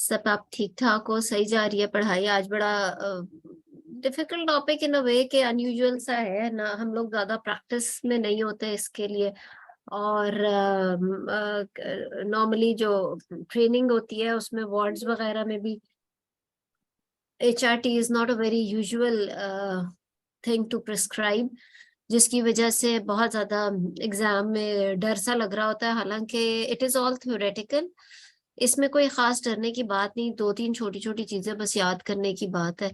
सब आप ठीक ठाक हो? सही जा रही है पढ़ाई? आज बड़ा डिफिकल्ट टॉपिक इन अ वे के अनयूजुअल सा है ना, हम लोग ज्यादा प्रैक्टिस में नहीं होते इसके लिए। और नॉर्मली जो ट्रेनिंग होती है उसमें वार्ड्स वगैरह में भी HRT is not a very usual thing to prescribe, जिसकी वजह से बहुत ज्यादा एग्जाम में डर सा लग रहा होता है। हालांकि इट इज ऑल थ्योरेटिकल, इसमें कोई खास डरने की बात नहीं, दो तीन छोटी छोटी चीजें बस याद करने की बात है।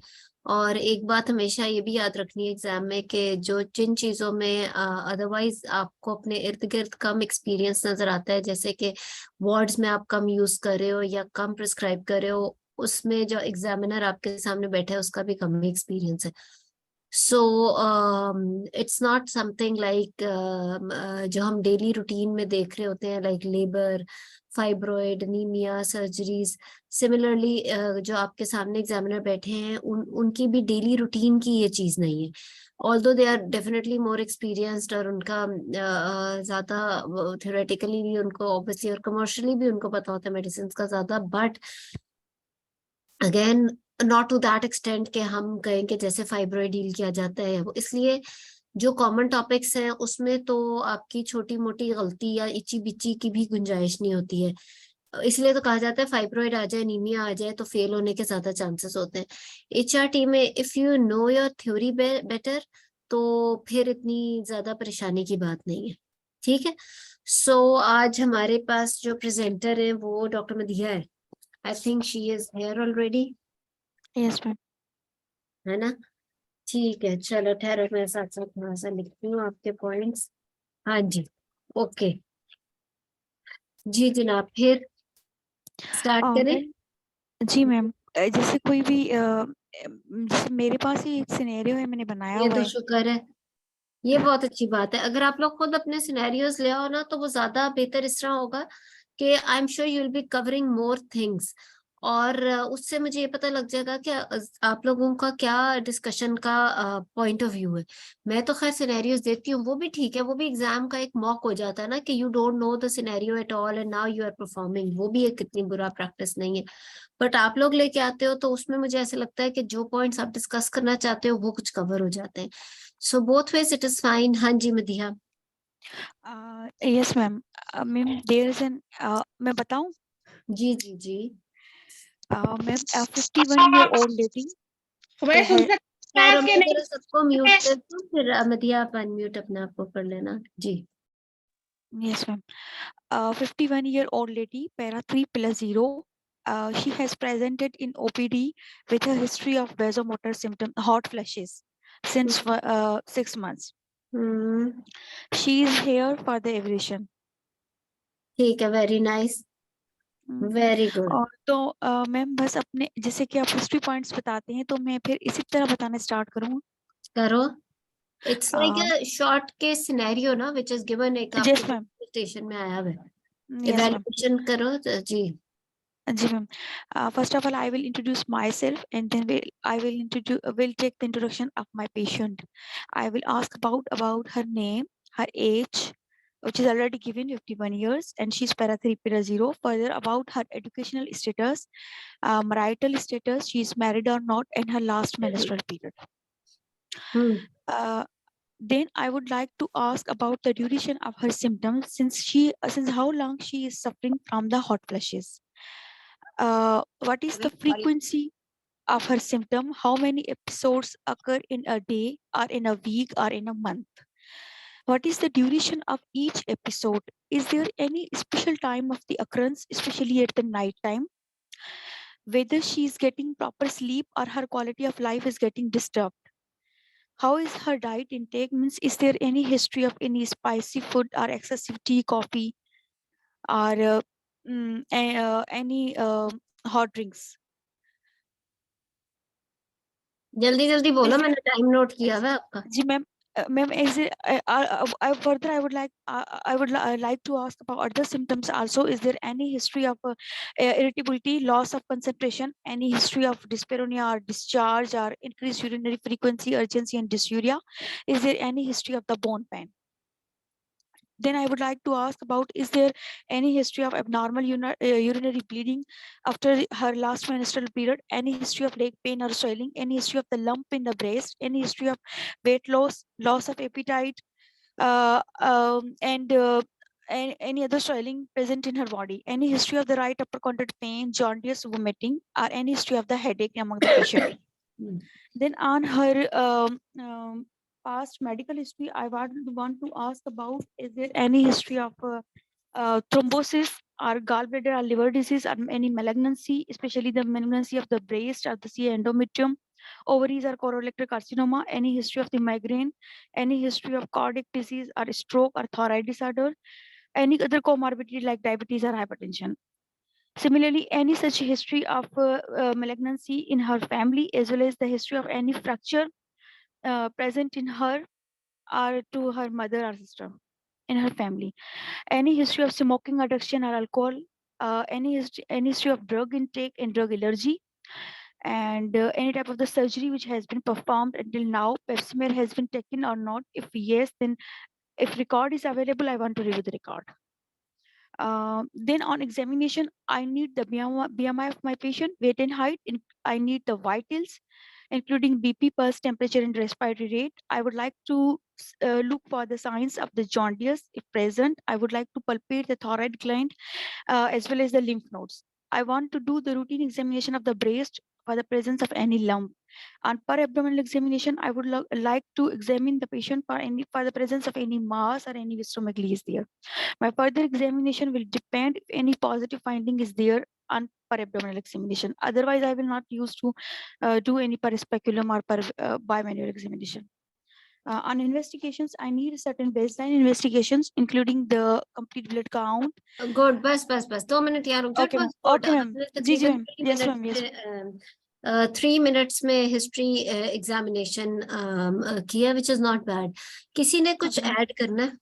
और एक बात हमेशा ये भी याद रखनी है एग्जाम में कि जो जिन चीजों में अदरवाइज आपको अपने इर्द गिर्द कम एक्सपीरियंस नजर आता है, जैसे कि वर्ड्स में आप कम यूज कर रहे हो या कम प्रिस्क्राइब कर रहे हो, उसमें जो एग्जामिनर आपके सामने बैठा है उसका भी कम एक्सपीरियंस है। So it's not something like जो हम डेली रूटीन में देख रहे होते हैं, like labour, fibroid, anaemia, surgeries. Similarly जो आपके सामने एग्जामिनर बैठे हैं उनकी भी डेली रूटीन की ये चीज नहीं है। Although they are definitely more experienced और उनका ज्यादा थ्योरेटिकली भी उनको ऑब्वियसली और कमर्शियली भी उनको पता होता है मेडिसिन का ज्यादा, but again not to that extent के हम कहें कि जैसे फाइब्रॉइड डील किया जाता है वो। इसलिए जो कॉमन टॉपिक्स हैं उसमें तो आपकी छोटी मोटी गलती या इची बिची की भी गुंजाइश नहीं होती है। इसलिए तो कहा जाता है फाइब्रॉइड आ जाए, नीमिया आ जाए तो फेल होने के ज्यादा चांसेस होते हैं। HRT में if you know your theory better तो फिर इतनी ज्यादा परेशानी की बात नहीं है। ठीक है। सो आज हमारे पास जो प्रेजेंटर है वो डॉक्टर मदिया है। I think she is here already, yes ma'am. है ना? ठीक है, चलो ठहरो, मैं साथ साथ थोड़ा सा लिखती हूँ आपके पॉइंट्स। हाँ जी, ओके। जी जनाब, फिर स्टार्ट करें? मैम जी मैम, जैसे कोई भी जैसे मेरे पास ही एक सिनेरियो है, मैंने बनाया ये हुआ तो है। शुक्र है, ये बहुत अच्छी बात है। अगर आप लोग खुद अपने सिनेरियोज ले आओ ना तो वो ज्यादा बेहतर इस तरह होगा कि I am sure you will be covering more things. और उससे मुझे ये पता लग जाएगा कि आप लोगों का क्या डिस्कशन का पॉइंट ऑफ व्यू है। मैं तो खैर सिनेरियोज देती हूँ, वो भी ठीक है, वो भी एग्जाम का एक मॉक हो जाता है ना कि you don't know the scenario at all and now you are performing, वो भी एक कितनी बुरा प्रैक्टिस नहीं है। बट आप लोग लेके आते हो तो उसमें मुझे ऐसा लगता है कि जो पॉइंट्स आप डिस्कस करना चाहते हो वो कुछ कवर हो जाते हैं। So both ways it is fine. हाँ जी Madiha. Yes ma'am. Ma'am there is an, मैं बताऊं? जी जी जी। मैम 51-year-old लेडी मैं सुन है। सकता है यार कि मैं नहीं? जरा सबको म्यूट कर दूं, फिर मदिहा आप अनम्यूट अपने आप को कर लेना जी। Yes ma'am. 51-year-old lady, para 3+0. She has presented in OPD with a history of vasomotor symptom, hot flashes, since 6 months. Hmm. She is here for the evaluation. ठीक है, वेरी नाइस, हम्म, वेरी गुड। और तो ma'am बस अपने जैसे कि आप history points बताते हैं तो मैं फिर इसी तरह बताना स्टार्ट करूँ। करो। It's like a short case scenario ना विच इज गिवन, एक आपके यस मैम। स्टेशन में आया है। Yes ma'am. इवैल्यूएशन करो जी। जी ma'am. First of all, I will introduce myself, and then I will take the introduction of my patient. I will ask about her name, her age, which is already given 51 years, and she's para 3+0. Further, about her educational status, marital status, she's married or not, and her last menstrual period. Hmm. Uh, then I would like to ask about the duration of her symptoms, since how long she is suffering from the hot flashes. What is the frequency of her symptom? How many episodes occur in a day, or in a week, or in a month? What is the duration of each episode? Is there any special time of the occurrence, especially at the night time? Whether she is getting proper sleep or her quality of life is getting disturbed? How is her diet intake? Means, is there any history of any spicy food or excessive tea, coffee, or any hot drinks? जल्दी जल्दी बोलो, Is there, मैंने time note किया हुआ है आपका। जी ma'am, ma'am is it, further I would like to ask about other symptoms also. Is there any history of irritability, loss of concentration, any history of dyspareunia or discharge, or increased urinary frequency, urgency, and dysuria? Is there any history of the bone pain? Then I would like to ask about, is there any history of abnormal urinary bleeding after her last menstrual period? Any history of leg pain or swelling? Any history of the lump in the breast? Any history of weight loss, loss of appetite, and any other swelling present in her body? Any history of the right upper quadrant pain, jaundice, vomiting, or any history of the headache among the patient? Then on her past medical history, I want to ask about, is there any history of thrombosis or gallbladder or liver disease or any malignancy, especially the malignancy of the breast or the endometrium, ovaries or colorectal carcinoma, any history of the migraine, any history of cardiac disease or stroke or thyroid disorder, any other comorbidity like diabetes or hypertension. Similarly, any such history of malignancy in her family, as well as the history of any fracture present in her or to her mother or sister in her family. Any history of smoking addiction or alcohol, any history of drug intake and drug allergy, and any type of the surgery which has been performed until now, pap smear has been taken or not. If yes, then if record is available, I want to review the record. Then on examination, I need the BMI of my patient, weight and height. I need the vitals, including BP, pulse, temperature, and respiratory rate. I would like to look for the signs of the jaundice if present. I would like to palpate the thyroid gland as well as the lymph nodes. I want to do the routine examination of the breast for the presence of any lump. On per abdominal examination, I would like to examine the patient for the presence of any mass or any viscomegaly is there. My further examination will depend if any positive finding is there on per abdominal examination. Otherwise, I will not use to do any per speculum or per bimanual examination. On investigations, I need certain baseline investigations, including the complete blood count. Good, बस 2 minute यार रुक जाओ. Okay, ma'am. Good. Okay, ma'am. आपने जी जी तकरीबन ma'am. 3 Yes, minutes ma'am. Yes. में 3 minutes में history examination किया, which is not bad. किसी ने कुछ Okay, ma'am. ऐड करना है?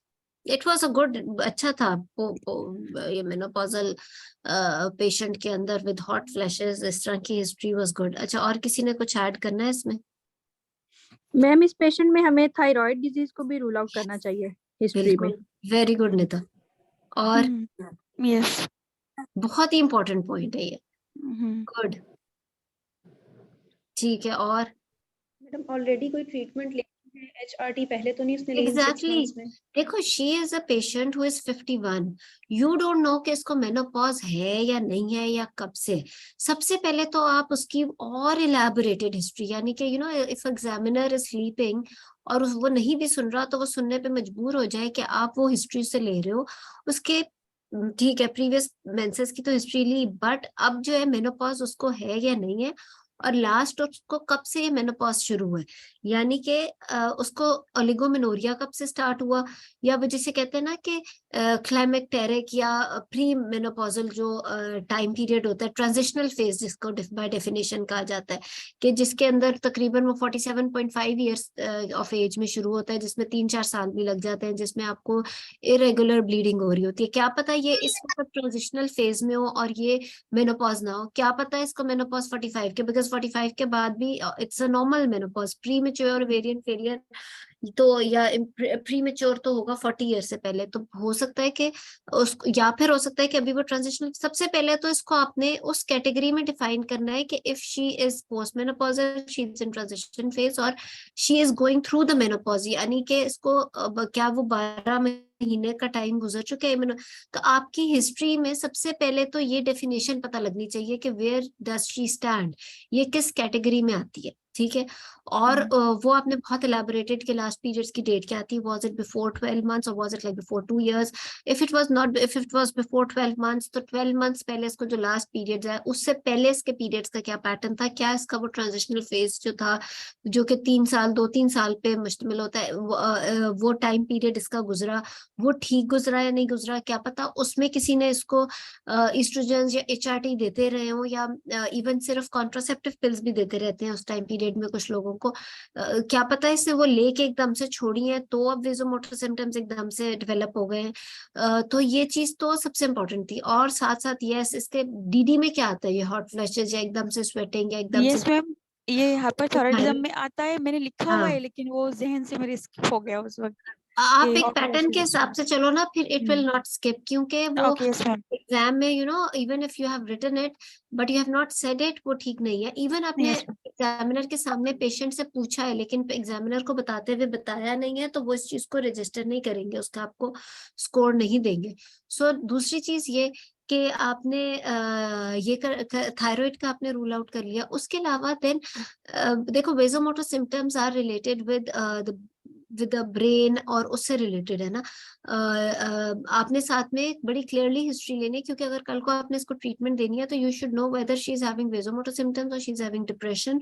इट वाज अ गुड, अच्छा था. ये मेनोपॉजल पेशेंट के अंदर विद हॉट फ्लैशेस, इस तरह की हिस्ट्री वाज गुड. अच्छा, और किसी ने कुछ ऐड करना है इसमें? मैम, इस पेशेंट में हमें थायराइड डिजीज को भी रूल आउट करना चाहिए हिस्ट्री में. बिल्कुल, वेरी गुड निता. और Yes. बहुत ही इंपॉर्टेंट पॉइंट है ये. गुड, ठीक है. और मैडम ऑलरेडी कोई ट्रीटमेंट लेती है एचआरटी, पहले तो नहीं उसने ली. एग्जैक्टली. देखो, she is a patient who is 51. You don't no कि इसको मेनोपॉज है या नहीं है या कब से. सबसे पहले तो आप उसकी और इलैबोरेटेड हिस्ट्री, यानी कि you no, if examiner is sleeping और वो नहीं भी सुन रहा तो वो सुनने पे मजबूर हो जाए कि आप वो हिस्ट्री से ले रहे हो उसके. ठीक है, प्रीवियस मेंसेस की तो हिस्ट्री ली, बट अब जो है मेनोपॉज उसको है या नहीं है, और लास्ट उसको कब से ये मेनोपॉज शुरू हुआ है, यानी कि उसको ओलिगोमेनोरिया कब से स्टार्ट हुआ, या वो जिसे कहते हैं ना कि क्लाइमेक्टेरिक या प्री मेनोपॉजल जो टाइम पीरियड होता है, ट्रांजिशनल फेज जिसको बाय डेफिनेशन कहा जाता है, कि जिसके अंदर तकरीबन वो 47.5 ईयर्स ऑफ एज में शुरू होता है, जिसमें 3-4 साल भी लग जाते हैं, जिसमें आपको इरेगुलर ब्लीडिंग हो रही होती है. क्या पता ये इस वक्त ट्रांजिशनल फेज में हो और ये मेनोपॉज ना हो. क्या पता है इसको मेनोपॉज 45 के, बिकॉज 45 के बाद भी it's a normal menopause. Pre mature variant failure तो या प्री मेच्योर तो होगा 40 ईयर से पहले. तो हो सकता है कि उसको, या फिर हो सकता है कि अभी वो ट्रांजिशनल. सबसे पहले तो इसको आपने उस कैटेगरी में डिफाइन करना है कि if she is post menopausal, she is in transition phase, और she is going through the menopause, यानी कि इसको क्या वो 12 महीने का टाइम गुजर चुके हैं. तो आपकी हिस्ट्री में सबसे पहले तो ये डेफिनेशन पता लगनी चाहिए कि वेयर डज शी स्टैंड, ये किस कैटेगरी में आती है. ठीक है. और वो आपने बहुत एलैबोरेटेड के लास्ट पीरियड्स की डेट क्या आती है, वाज इट बिफोर 12 मंथ्स और was it like before 2 years. If it was before 12 months, तो 12 मंथ्स पहले इसको जो लास्ट पीरियड्स है उससे पहले इसके पीरियड्स का क्या पैटर्न था, क्या इसका वो ट्रांजिशनल फेज जो था, जो कि 2-3 साल पे मुश्तमिल होता है, वो टाइम पीरियड इसका गुजरा, वो ठीक गुजरा या नहीं गुजरा. क्या पता उसमें किसी ने इसको ईस्ट्रोजन या एचआरटी देते रहे हो, या इवन सिर्फ कॉन्ट्रासेप्टिव पिल्स भी देते रहते हैं उस टाइम पीरियड में कुछ लोगों को. क्या पता इससे वो लेके एकदम से छोड़ी है तो अब वेजोमोटर सिम्टम्स एकदम से डेवलप हो गए हैं. तो ये चीज तो सबसे इम्पोर्टेंट थी. और साथ साथ यस, इसके डीडी में क्या आता है, ये हॉट फ्लैशेस या एकदम से स्वेटिंग या एकदम Yes, से. मैम. ये हाइपरथायराइडिज्म में आता है, मैंने लिखा हुआ हाँ. है लेकिन वो जहन से मेरे स्किप हो गया उस वक्त. आप कि एक okay, पैटर्न के हिसाब से चलो ना, फिर इट विल नॉट स्किप, क्योंकि वो okay, yes ma'am, एग्जाम में even if you have written it but you have not said it, वो ठीक नहीं है। इवन आपने yes ma'am, एग्जामिनर के सामने पेशेंट से पूछा है लेकिन एग्जामिनर को बताते हुए बताया नहीं है, तो वो इस चीज को रजिस्टर नहीं करेंगे, उसका आपको स्कोर नहीं देंगे। सो दूसरी चीज ये कि आपने ये थायराइड का आपने रूल आउट कर लिया। उसके अलावा देन देखो, vasomotor symptoms are related with the brain, और उससे रिलेटेड है ना। आपने साथ में एक बड़ी क्लियरली हिस्ट्री लेनी है, क्योंकि अगर कल को आपने इसको ट्रीटमेंट देनी है तो you should know whether she is having vasomotor symptoms और शी इज हैविंग डिप्रेशन,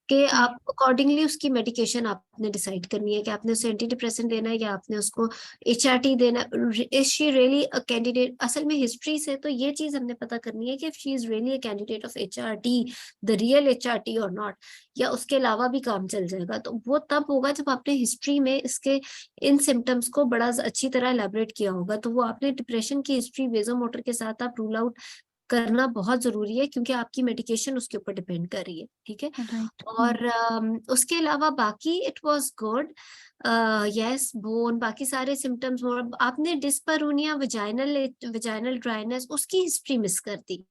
कि आप अकॉर्डिंगली उसकी मेडिकेशन आपने डिसाइड करनी है कि आपने उसे एंटी डिप्रेसेंट देना है या आपने उसको HRT देना। Is she really a candidate? असल में हिस्ट्री से तो ये चीज हमने पता करनी है कि she is really a candidate of HRT, the real HRT और नॉट, या उसके अलावा भी काम चल जाएगा। तो वो तब होगा जब आपने हिस्ट्री में इसके इन सिम्टम्स को बड़ा अच्छी तरह एलैबोरेट किया होगा। तो वो आपने डिप्रेशन की हिस्ट्री वेजोमोटर के साथ आप रूल आउट करना बहुत जरूरी है, क्योंकि आपकी मेडिकेशन उसके ऊपर डिपेंड कर रही है, ठीक है। right, और उसके अलावा बाकी it was good. Yes, bone, बाकी सारे सिम्टम्स। आपने डिस्पैरोनिया, विजाइनल ड्राइनेस, उसकी हिस्ट्री मिस कर दी।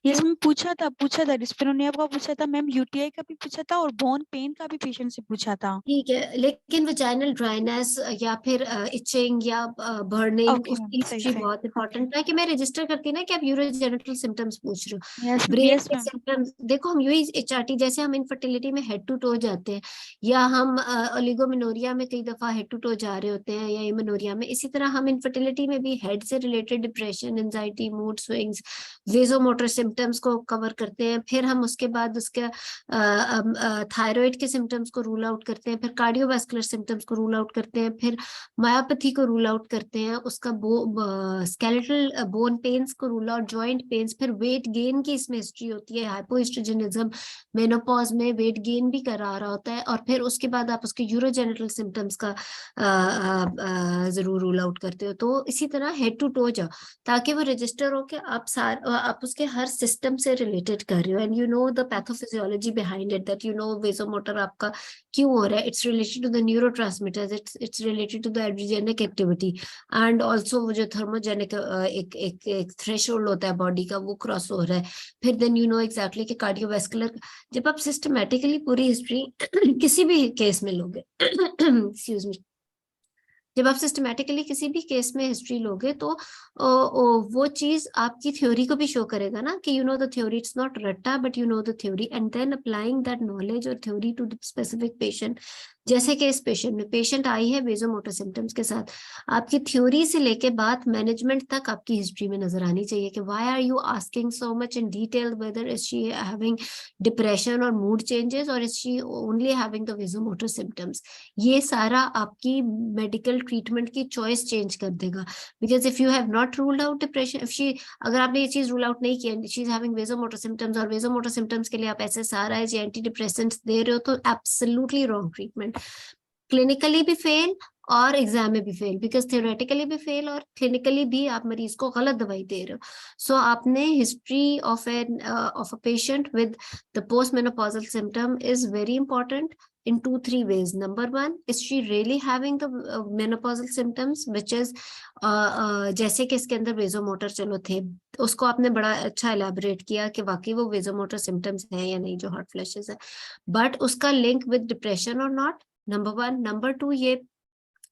yes मैं पूछा था डिस्पेरोनिया का पूछा था मैम, UTI का भी पूछा था और बोन पेन का भी पेशेंट से पूछा था। ठीक है, लेकिन विजाइनल ड्राइनेस या फिर इचिंग या बर्निंग, Okay मैम, उसकी सही हिस्ट्री सही, बहुत okay, इंपॉर्टेंट है कि मैं रजिस्टर करती ना कि आप यूरोजेनिटल सिम्टम्स पूछ रहे हो, yes ब्रेन yes के मैम, सिम्टम्स। देखो, हम यूही HRT, जैसे हम इनफर्टिलिटी में हेड टू टो जाते हैं, या हम ओलिगोमेनोरिया में कई दफा हेड टू टो जा रहे होते हैं, या इमेनोरिया में, इसी तरह हम इनफर्टिलिटी में भी हेड से related depression, anxiety, mood swings, vasomotor symptoms को कवर करते हैं। फिर हम उसके बाद उसके थायराइड के सिम्टम्स को रूल आउट करते हैं, फिर कार्डियोवास्कुलर सिम्टम्स को रूल आउट करते हैं, फिर मायोपैथी को रूल आउट करते हैं, उसका स्केलेटल बोन पेन्स को रूल आउट, जॉइंट पेन्स, फिर वेट गेन की इसमें हिस्ट्री होती है, हाइपोएस्ट्रोजेनिज्म, मेनोपॉज में वेट गेन भी करा रहा होता है, और फिर उसके बाद आप उसके यूरोजेनिटल सिम्टम्स का जरूर रूल आउट करते हो। तो इसी तरह हेड टू टो जाओ, ताकि वो रजिस्टर हो के आप उसके हर सिस्टम से रिलेटेड कर रहे हो, and you know the pathophysiology behind it, that you know vasomotor आपका क्यों हो रहा है। It's related to the neurotransmitters, it's related to the adrenergic activity, and also वो जो थर्मोजेनिक एक थ्रेशोल्ड होता है बॉडी का, वो क्रॉस हो रहा है। फिर देन यू नो एग्जैक्टली कि कार्डियोवास्कुलर, जब आप सिस्टमेटिकली पूरी हिस्ट्री किसी भी केस में लोगे एक्सक्यूज मी, जब आप सिस्टमेटिकली किसी भी केस में हिस्ट्री लोगे तो वो चीज आपकी थ्योरी को भी शो करेगा ना, कि you know the theory, it's not रट्टा but you know the theory, and then applying that knowledge और theory to the specific patient. जैसे कि इस पेशेंट में, पेशेंट आई है वेजोमोटर सिम्टम्स के साथ, आपकी थ्योरी से लेके बात मैनेजमेंट तक आपकी हिस्ट्री में नजर आनी चाहिए कि why are you asking so much in detail whether is she having depression और मूड चेंजेस, और is she only having the vasomotor symptoms. ये सारा आपकी मेडिकल ट्रीटमेंट की चॉइस चेंज कर देगा, because if you have not ruled out depression, if she, अगर आपने ये चीज रूल आउट नहीं किया, she is having vasomotor symptoms, और वेजोमोटर सिम्टम्स के लिए आप SSRIs या एंटी डिप्रेसेंट्स दे रहे हो, तो एब्सोल्युटली रॉन्ग ट्रीटमेंट, क्लिनिकली भी फेल और एग्जाम में भी फेल, बिकॉज थियोरेटिकली भी फेल और क्लिनिकली भी आप मरीज को गलत दवाई दे रहे हो। सो आपने history of a patient with the post menopausal symptom is very important in 2-3 ways. Number one, is she really having the menopausal symptoms, which is जैसे कि इसके अंदर वेजोमोटर चलो थे, उसको आपने बड़ा अच्छा एलैबोरेट किया कि वाकई वो वेजोमोटर सिम्टम्स हैं या नहीं जो हॉट फ्लैशेस है, बट उसका लिंक विद डिप्रेशन और not, number one. Number two, ये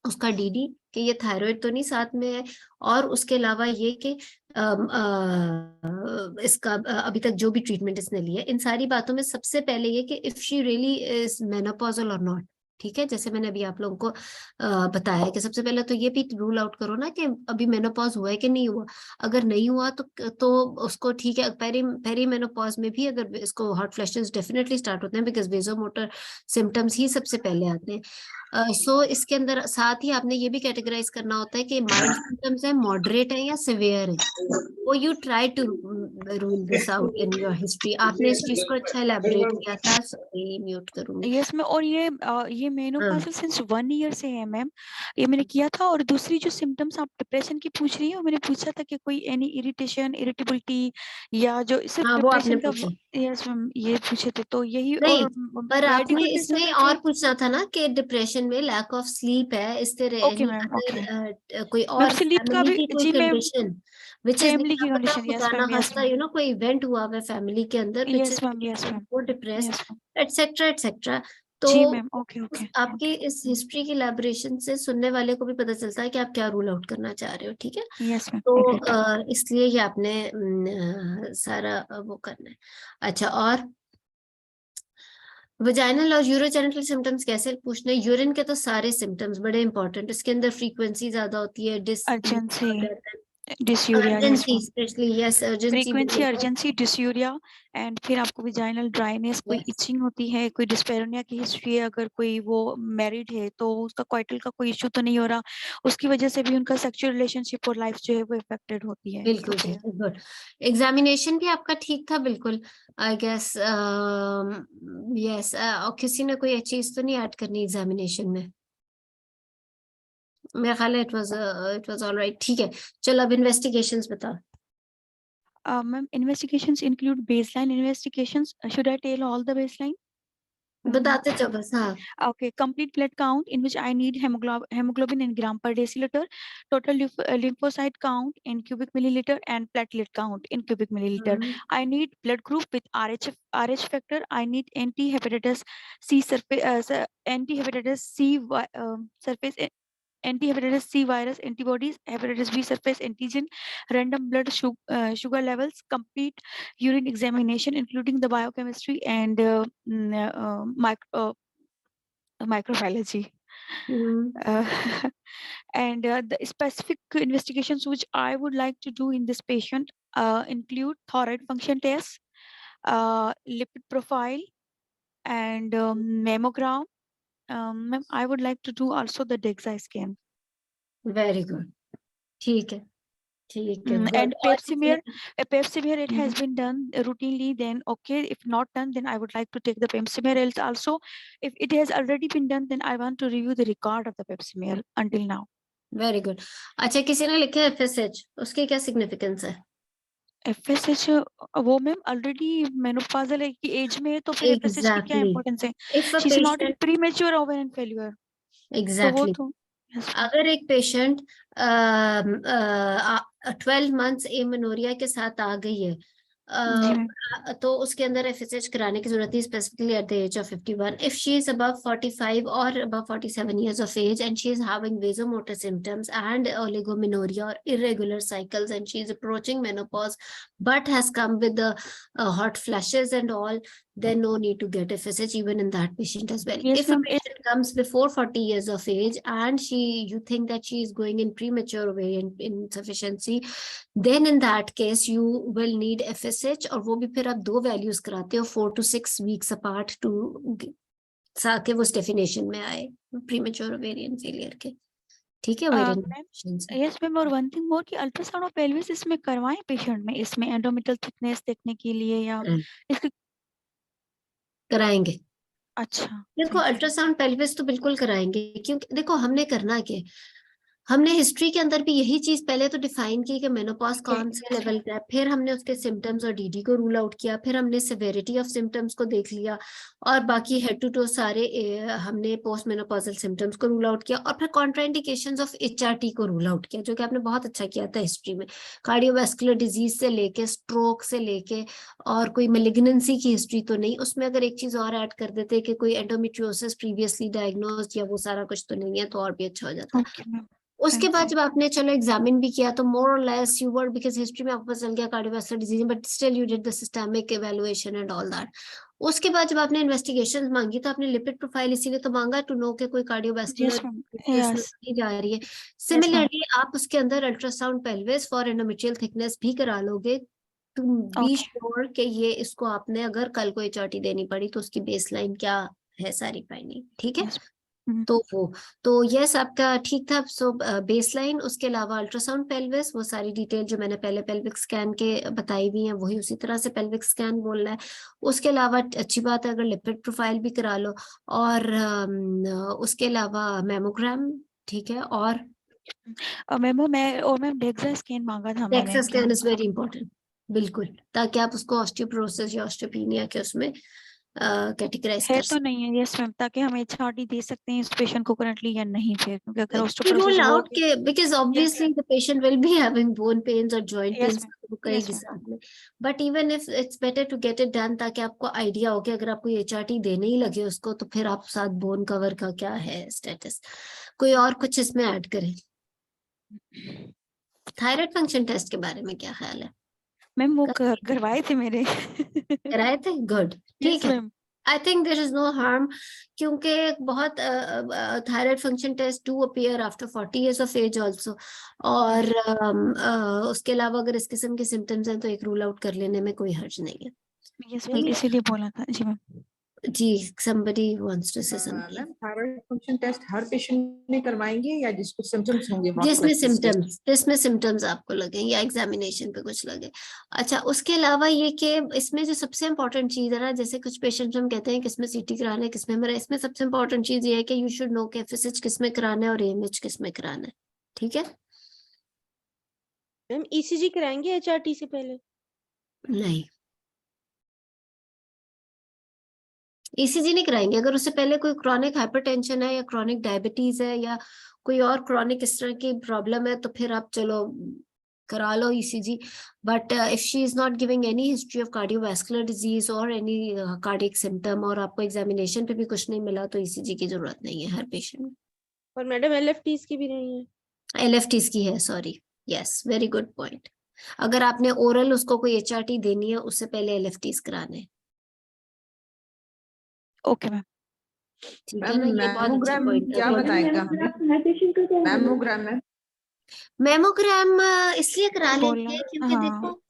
उसका DD कि ये थायराइड तो नहीं साथ में है, और उसके अलावा ये कि इसका अभी तक जो भी ट्रीटमेंट इसने लिया, इन सारी बातों में सबसे पहले ये कि if she really is menopausal और नॉट, ठीक है। जैसे मैंने अभी आप लोगों को बताया कि सबसे पहले तो ये भी रूल आउट करो ना कि अभी मेनोपॉज हुआ है कि नहीं हुआ। अगर नहीं हुआ तो उसको ठीक है, पेरी मेनोपॉज में भी अगर इसको हॉट फ्लैशेस डेफिनेटली स्टार्ट होते हैं, बिकॉज वेजोमोटर सिम्टम्स ही सबसे पहले आते हैं। सो इसके अंदर साथ ही आपने ये भी कैटेगराइज करना होता है कि माइल्ड सिम्टम्स है, मॉडरेट है या सिवियर है। वो you try to rule this out in your history. आपने इस चीज को अच्छा एलैबोरेट किया था, म्यूट करूंगी। यस मैं, और ये मेनोपॉजल सिंस 1 ईयर से है मैम, ये मैंने किया था। और दूसरी जो सिम्टम्स आप डिप्रेशन की पूछ रही हो, मैंने पूछा था कि कोई एनी इरिटेशन, इरिटेबिलिटी या जो सिर्फ हाँ वो आपने डिप्रेशन का। पूछा यस मैम, ये पूछे थे तो यही। नहीं, और पर आपने रेडिकल इसमें डिसऑर्डर और थे। पूछना था ना कि डिप्रेशन में लैक ऑफ स्लीप है, इस तरह okay any ma'am, okay other कोई मैम, और स्लीप का फैमिली भी की कोई जी ma'am, condition which is family क्या की पता कंडीशन। यस खुदा ना मैम, यस खास्ता मैम, कोई इवेंट हुआ है फैमिली के अंदर which yes is ma'am, yes ma'am, more depressed yes ma'am, etcetera etcetera. तो जी मैम, ओके ओके आपकी ओके, इस हिस्ट्री की इलैबोरेशन से सुनने वाले को भी पता चलता है कि आप क्या रूल आउट करना चाह रहे हो, ठीक है। यस मैम, तो ओके। इसलिए ये आपने सारा वो करना है। अच्छा, और वजाइनल और यूरोजेनिटल सिम्टम्स कैसे पूछने, यूरिन के तो सारे सिम्टम्स बड़े इंपॉर्टेंट, इसके अंदर फ्रीक्वेंसी ज्यादा होती है, urgency, dysuria, yes urgency ma'am, specially, yes urgency frequency, urgency, dysuria, and फिर आपको विजाइनल ड्राइनेस, कोई इचिंग होती है, कोई डिस्पेरोनिया की हिस्ट्री है, अगर कोई वो मैरिड है तो उसका कॉइटल का कोई इशू तो नहीं हो रहा, उसकी वजह से भी उनका सेक्सुअल रिलेशनशिप और लाइफ जो है वो इफेक्टेड होती है। बिल्कुल तो ठीक है, गुड। एग्जामिनेशन भी आपका ठीक था बिल्कुल, आई गेस। यस, और किसी ने कोई चीज तो नहीं ऐड करनी एग्जामिनेशन में, मेरा ख्याल है इट वाज ऑल राइट, ठीक है। चलो अब इन्वेस्टिगेशंस बताओ। Ma'am, investigations include baseline investigations, should I tell all the baseline? बताते जाओ बस, हाँ। Okay, complete blood count in which I need hemoglobin in gram per deciliter, total lymphocyte count in cubic milliliter, and platelet count in cubic milliliter. Hmm, I need blood group with RH factor. I need anti-hepatitis C surface, anti-hepatitis C surface. Anti-hepatitis C virus antibodies, hepatitis B surface antigen, random blood sugar levels, complete urine examination, including the biochemistry and microbiology. Hmm, Uh, and the specific investigations which I would like to do in this patient include thyroid function tests, lipid profile, and mammogram. Ma'am, I would like to do also the DEXA scan. Very good, ठीक है, ठीक है, And good. और pap smear, a pap smear, it has hmm, been done routinely, then okay. If not done, then I would like to take the pap smear. Else also, if it has already been done, then I want to review the record of the pap smear until now. Very good. अच्छा, किसी ने लिखा है FSH, उसकी क्या significance है? FSH, वो ma'am already menopausal की एज में है, तो फिर FSH की क्या एग्जैक्टली, इम्पोर्टेंस है? If a she is not in patient, premature ovarian failure, तो वो एग्जैक्टली, तो yes, ma'am. अगर एक पेशेंट 12 मंथ्स एमेनोरिया के साथ आ गई है, जी मैम, तो उसके अंदर एफएसएच कराने की जरूरत है, specifically at the age of 51। If she is above 45 और above 47 years of age and she is having vasomotor symptoms and oligomenorrhea or irregular cycles and she is approaching menopause but has come with the hot flashes and all, then no need to get FSH even in that patient as well. yes If a ma'am, patient comes before 40 years of age and you think that she is going in premature ovarian insufficiency, then in that case you will need FSH, और वो भी फिर आप 2 values कराते हो 4 to 6 weeks apart to ताकि वो definition में आए प्रीमेच्योर ओवेरियन फेलियर के, ठीक है, ovarian ma'am, deficiency. Yes ma'am. और वन थिंग मोर कि अल्ट्रासाउंड ऑफ पेल्विस इसमें करवाएं पेशेंट में, इसमें एंडोमेट्रियल थिकनेस देखने के लिए या इसके? कराएंगे, अच्छा, देखो थैंक यू। अल्ट्रासाउंड पेल्विस तो बिल्कुल कराएंगे, क्योंकि देखो हमने करना क्या, हमने हिस्ट्री के अंदर भी यही चीज पहले तो डिफाइन की कि मेनोपॉज कौन से लेवल का है, फिर हमने उसके सिम्टम्स और डीडी को रूल आउट किया, फिर हमने सिवेरिटी ऑफ सिम्टम्स को देख लिया, और बाकी हेड टू टो सारे हमने पोस्ट मेनोपॉजल सिम्टम्स को रूल आउट किया, और फिर कॉन्ट्राइंडिकेशंस ऑफ एचआरटी को रूल आउट किया, जो कि आपने बहुत अच्छा किया था हिस्ट्री में, कार्डियोवास्कुलर डिजीज से लेके स्ट्रोक से लेके, और कोई मेलिग्नेंसी की हिस्ट्री तो नहीं, उसमें अगर एक चीज और ऐड कर देते कि कोई एंडोमेट्रियोसिस प्रीवियसली डायग्नोज्ड या वो सारा कुछ तो नहीं है, तो और भी अच्छा हो जाता। ओके मैम, उसके थैंक बाद यू। जब आपने चलो एग्जामिन भी किया तो मोर और less you were, because history में आपको पता चल गया cardiovascular disease, but still you did the systemic evaluation and all that. उसके बाद जब आपने इन्वेस्टिगेशन मांगी तो आपने लिपिड प्रोफाइल इसीलिए तो मांगा टू नो के कोई कार्डियोवास्कुलर यस मैम, यस, नहीं जा रही है। यस मैम, सिमिलरली आप उसके अंदर ultrasound pelvis for endometrial thickness भी करा लोगे, टू बी ओके, श्योर कि ये इसको आपने अगर कल को एचआरटी देनी पड़ी तो उसकी बेसलाइन क्या है सारी फाइंडिंग, ठीक है। यस, तो वो तो यस आपका ठीक था। सो बेसलाइन, उसके अलावा अल्ट्रासाउंड पेल्विस, वो सारी डिटेल जो मैंने पहले पेल्विक स्कैन के बताई हुई है वही उसी तरह से पेल्विक स्कैन बोल रहा है। उसके अलावा अच्छी बात है अगर लिपिड प्रोफाइल भी करा लो, और उसके अलावा मेमोग्राम, ठीक है। और मैम डेक्सा स्कैन मांगा था डेक्सा मैंने स्कैन इज वेरी इंपॉर्टेंट, बिल्कुल, ताकि आप उसको ऑस्टियोपोरोसिस या ऑस्टियोपीनिया के उसमें कैटेगराइज है कर तो नहीं है, यस मैम, ताकि हम HRT दे सकते हैं इस पेशेंट को करंटली या नहीं, फिर क्योंकि अगर to ऑस्टियोपोरोसिस rule हो out के, because obviously the patient will be having bone pains और joint यस pains मैम, तो यस करेगी मैम, साथ में, but even if it's better to get it done ताकि आपको आइडिया हो कि अगर आपको HRT देने ही लगे उसको तो फिर आप साथ बोन कवर का क्या है स्टेटस। कोई और कुछ इसमें ऐड करें? थायराइड फंक्शन टेस्ट के बारे में क्या ख्याल है? मैम वो करवाए थे मेरे कराए थे? गुड, ठीक यस है। Ma'am, I think there is no harm, क्योंकि बहुत thyroid function test do appear after 40 years of age also, और उसके अलावा अगर इस किस्म के सिम्टम्स हैं तो एक रूल आउट कर लेने में कोई हर्ज नहीं है। यस मैम, इसीलिए बोला था जी मैम। जी, somebody wants to say something. Ma'am thyroid function test हर पेशेंट में करवाएंगे या जिसको सिम्टम्स होंगे वो जिसमें सिम्टम्स आपको लगे या एग्जामिनेशन पे कुछ लगे। अच्छा, उसके अलावा ये कि इसमें जो सबसे इम्पोर्टेंट चीज है ना, जैसे कुछ पेशेंट्स हम कहते हैं किसमें सीटी कराना है किसमें MRI, इसमें सबसे इम्पोर्टेंट चीज ये है कि यू शुड नो कि FSH किसमें कराना है और AMH किसमें कराना है, ठीक है? मैम ECG कराएंगे HRT से पहले? नहीं, ECG नहीं कराएंगे। अगर उससे पहले कोई क्रॉनिक हाइपरटेंशन है या क्रॉनिक डायबिटीज है या कोई और क्रॉनिक इस तरह की प्रॉब्लम है तो फिर आप चलो करा लो ECG, but if she is not giving any history of cardiovascular disease और एनी कार्डियक सिम्टम और आपको एग्जामिनेशन पे भी कुछ नहीं मिला तो ECG की जरूरत नहीं है हर पेशेंट में। और मैडम LFTs की भी नहीं है? LFTs की है, sorry, yes, very good point. अगर आपने ओरल उसको कोई HRT देनी है उससे पहले LFTs कराने, ओके मैम, ठीक है ना? ये बहुत अच्छा मैमोग्राम पॉइंट क्या बताएगा हमें? मैमोग्राम में मेमोग्राम इसलिए करा बोलना, लेंगे क्योंकि हाँ। देखो,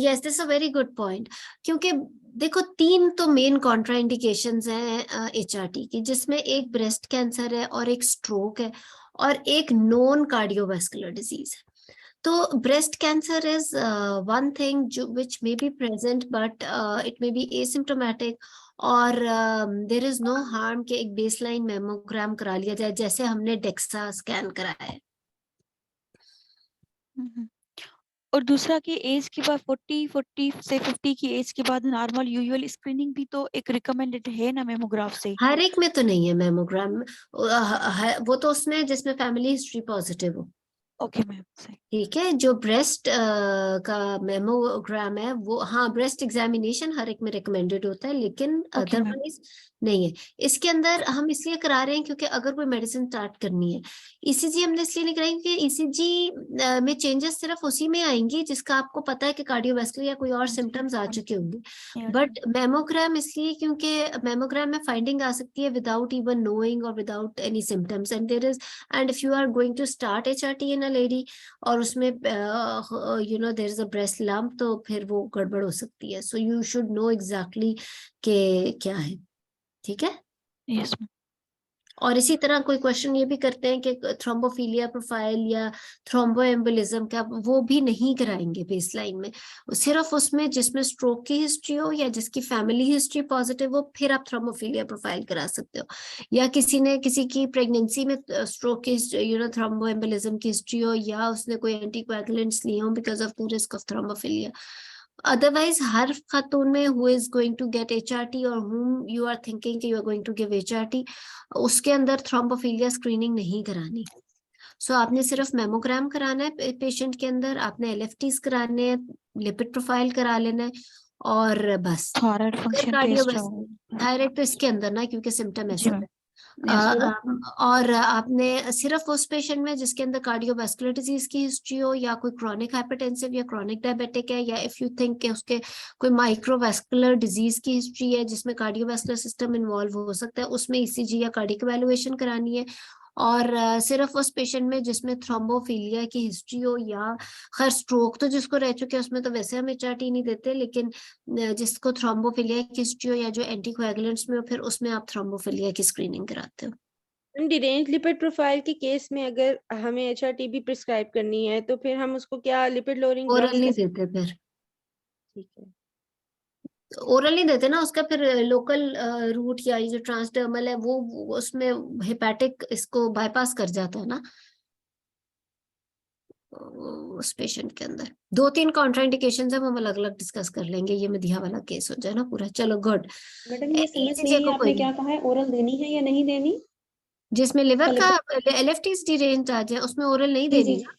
yes this a very good point, क्योंकि देखो 3 तो मेन कॉन्ट्राइंडिकेशंस हैं HRT की, जिसमें एक ब्रेस्ट कैंसर है और एक स्ट्रोक है और एक नॉन कार्डियोवास्कुलर डिजीज है। तो breast cancer is one thing जो which may be present but it may be asymptomatic, और देर इज नो हार्म कि एक बेसलाइन मेमोग्राम करा लिया जाए जैसे हमने डेक्सा स्कैन कराया है। और दूसरा कि एज के बाद 40 से 50 की एज के बाद नॉर्मल यूजुअल स्क्रीनिंग भी तो एक रिकमेंडेड है ना मेमोग्राफ से? हर एक में तो नहीं है मेमोग्राम, वो तो उसमें जिसमें फैमिली हिस्ट्री पॉजिटिव हो, ओके मैम, सही। ठीक है। जो ब्रेस्ट का मेमोग्राम है वो, हाँ, ब्रेस्ट एग्जामिनेशन हर एक में रिकमेंडेड होता है लेकिन ओके मैम, अदरवाइज नहीं है। इसके अंदर हम इसलिए करा रहे हैं क्योंकि अगर कोई मेडिसिन स्टार्ट करनी है, ECG हमने इसलिए नहीं कराई क्योंकि ECG में चेंजेस सिर्फ उसी में आएंगी जिसका आपको पता है कि कार्डियोवैस्कुलर या कोई और सिम्टम्स आ चुके होंगे, बट मेमोग्राम इसलिए क्योंकि मेमोग्राम में फाइंडिंग आ सकती है विदाउट इवन नोइंग और without any symptoms, and there is, and if you are going to start HRT in a lady और उसमें you know there is a breast lump तो फिर वो गड़बड़ हो सकती है। So you should know exactly के क्या है, ठीक है? यस मैम, और इसी तरह कोई क्वेश्चन ये भी करते हैं कि थ्रोम्बोफिलिया प्रोफाइल या थ्रोम्बोएम्बोलिज्म का, वो भी नहीं कराएंगे बेसलाइन में, सिर्फ उसमें जिसमें स्ट्रोक की हिस्ट्री हो या जिसकी फैमिली हिस्ट्री पॉजिटिव हो फिर आप थ्रोम्बोफिलिया प्रोफाइल करा सकते हो, या किसी की प्रेगनेंसी में स्ट्रोक की यू नो थ्रोम्बोएम्बोलिज्म की हिस्ट्री हो या उसने कोई एंटीकोएगुलेंट्स लिए हो because of the risk of thrombophilia. Otherwise, हर खातून में who is going to get HRT or whom you are thinking कि you are going to give HRT, उसके अंदर थ्रोम्बोफिलिया स्क्रीनिंग नहीं करानी। सो आपने सिर्फ मेमोग्राम कराना है पेशेंट के अंदर, आपने LFTs कराने हैं, लिपिड प्रोफाइल करा लेना है और बस। थायराइड फंक्शन टेस्ट थायराइड तो इसके अंदर ना, क्योंकि सिम्टम जी ऐसा मैम, है। और आपने सिर्फ उस पेशेंट में जिसके अंदर कार्डियोवैस्कुलर डिजीज की हिस्ट्री हो या कोई क्रॉनिक हाइपरटेंसिव या क्रॉनिक डायबिटिक है, या इफ यू थिंक कि उसके कोई माइक्रोवैस्कुलर डिजीज की हिस्ट्री है जिसमें कार्डियोवैस्कुलर सिस्टम इन्वॉल्व हो सकता है, उसमें ECG या कार्डियक इवैल्यूएशन करानी है। और सिर्फ उस पेशेंट में जिसमें थ्रोम्बोफिलिया की हिस्ट्री हो, या खैर स्ट्रोक तो जिसको रह चुके हैं उसमें तो वैसे हम HRT नहीं देते, लेकिन जिसको थ्रोम्बोफिलिया की हिस्ट्री हो या जो एंटीकोएगुलेंट्स में हो फिर उसमें आप थ्रोम्बोफिलिया की स्क्रीनिंग कराते हो। डिरेंज लिपिड प्रोफाइल के केस में अगर हमें एचआरटी भी प्रिस्क्राइब करनी है तो फिर हम उसको क्या लिपिड लोअरिंग ओरल ड्रग्स नहीं के देते, फिर ठीक है। ओरल नहीं देते ना, उसका फिर लोकल रूट या ये जो ट्रांसडर्मल है वो उसमें हेपेटिक इसको बाईपास कर जाता है ना उस पेशेंट के अंदर। 2-3 कॉन्ट्राइंडिकेशन है, वो हम अलग अलग डिस्कस कर लेंगे, ये मधिया वाला केस हो जाए ना पूरा। चलो गुड। मैडम ये समझ नहीं ECG आई, को आपने कोई क्या नहीं, कहा है, ओरल देनी है या नहीं देनी? जिसमें लिवर का लिपिड, LFTs रेंज आ जाए उसमें ओरल नहीं जी जी देनी जी, ना,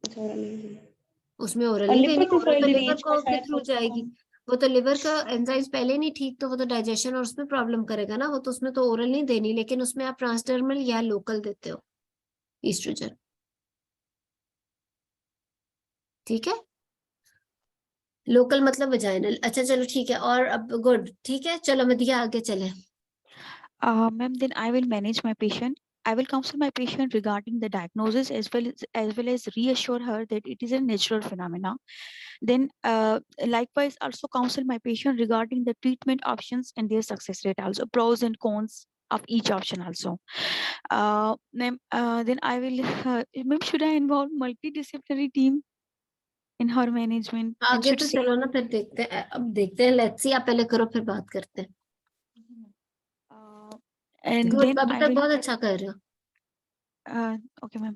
अच्छा ओरल नहीं देनी। उसमें ओरल और नहीं देनी, लिपिड ओरल प्रोफाइल तो लिवर डिरेंज का को के शायद थ्रू कुछ जाएगी। वो तो लिवर का एंजाइम्स पहले नहीं ठीक, तो वो तो डाइजेशन और उसमें प्रॉब्लम करेगा ना, वो तो उसमें तो ओरल नहीं देनी, लेकिन उसमें आप ट्रांसडर्मल या लोकल देते हो ईस्ट्रोजन, ठीक है। लोकल मतलब वजाइनल। अच्छा चलो ठीक है, और अब गुड, ठीक है, चलो मधिया आगे चले। Ma'am, then I will manage my patient. I will counsel my patient regarding the diagnosis as well as reassure her that it is a natural phenomena. Then, likewise, also counsel my patient regarding the treatment options and their success rate, also pros and cons of each option also. Ma'am, then I will, ma'am, should I involve multidisciplinary team in her management and आगे should तो say, चलो ना, फिर देखते हैं, अब देखते हैं, लेट्स सी, आप पहले करो फिर बात करते हैं। and गुड, then अभी I तक will, बहुत अच्छा कर रहे हो। okay, ma'am.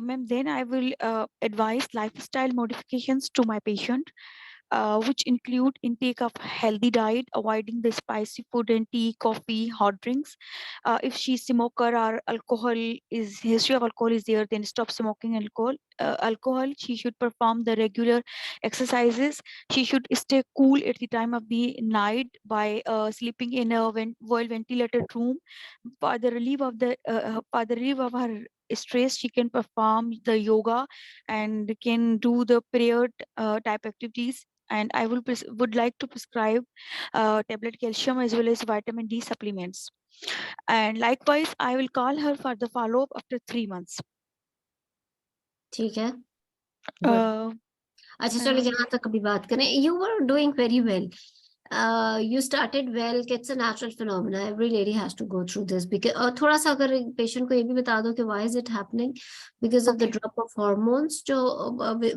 Ma'am, then I will advise lifestyle modifications to my patient, which include intake of healthy diet, avoiding the spicy food and tea, coffee, hot drinks. If she's smoker or history of alcohol is there, then stop smoking alcohol. Alcohol. She should perform the regular exercises. She should stay cool at the time of the night by sleeping in a well ventilated room. For the relief of her stress, she can perform the yoga and can do the prayer type activities. And I would like to prescribe tablet calcium as well as vitamin D supplements. And likewise, I will call her for the follow up after 3 months. ठीक है, good. Uh, अच्छा चलो यहाँ तक अभी बात करें। You were doing very well, you started well, it's a natural phenomena, every lady has to go through this, because और थोड़ा सा अगर पेशेंट को ये भी बता दो कि why is it happening, because of the Okay. drop of hormones जो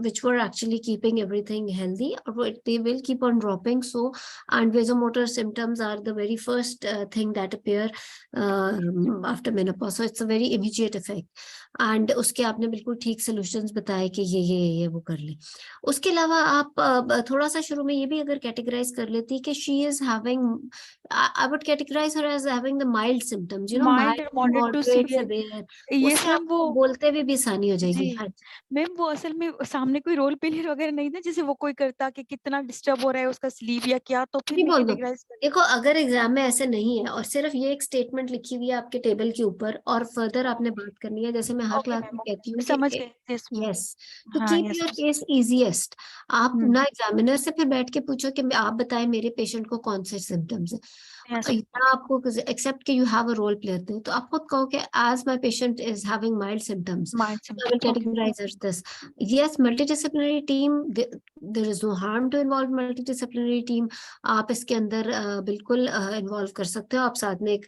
which were actually keeping everything healthy, or they will keep on dropping. So and vasomotor symptoms are the very first thing that appear after menopause, so it's a very immediate effect. and उसके आपने बिल्कुल ठीक solutions बताए कि ये वो कर ले। उसके अलावा आप थोड़ा सा शुरू में ये भी अगर कैटेगराइज कर लेती कि she is having, I would categorize her as having the mild symptoms, you know, Mild, mild moderate to moderate severe. Severe, Yes, उससे ma'am. आपको वो बोलते हुए भी आसानी हो जाएगी। जी हाँ, मैम, वो असल में सामने कोई रोल प्ले वगैरह नहीं था, जैसे वो कोई करता कि कितना डिस्टर्ब हो रहा है उसका स्लीप या क्या, तो फिर नहीं मैं बोल दो। कैटेगराइज कर। देखो अगर एग्जाम में ऐसे नहीं है और सिर्फ ये एक स्टेटमेंट लिखी हुई है आपके टेबल के ऊपर, और फर्दर आपने बात करनी है, जैसे मैं हर ओके क्लास मैम, में ओके कहती मैं हूँ समझ कि गई। Yes ma'am. यस, टू हाँ, keep yes. Your case easiest, आप हम्म। ना एग्जामिनर से फिर बैठ के पूछो कि आप बताएं मेरे पेशेंट को कौन से सिम्टम्स है, यस। या आपको एक्सेप्ट कि you have a role play थे, तो आप खुद कहो कि as my patient is having mild symptoms, mind I will symptoms. Okay. categorize as this. Yes, multidisciplinary team, there is no harm to involve multidisciplinary team. आप इसके अंदर बिल्कुल इन्वॉल्व कर सकते हो, आप साथ में एक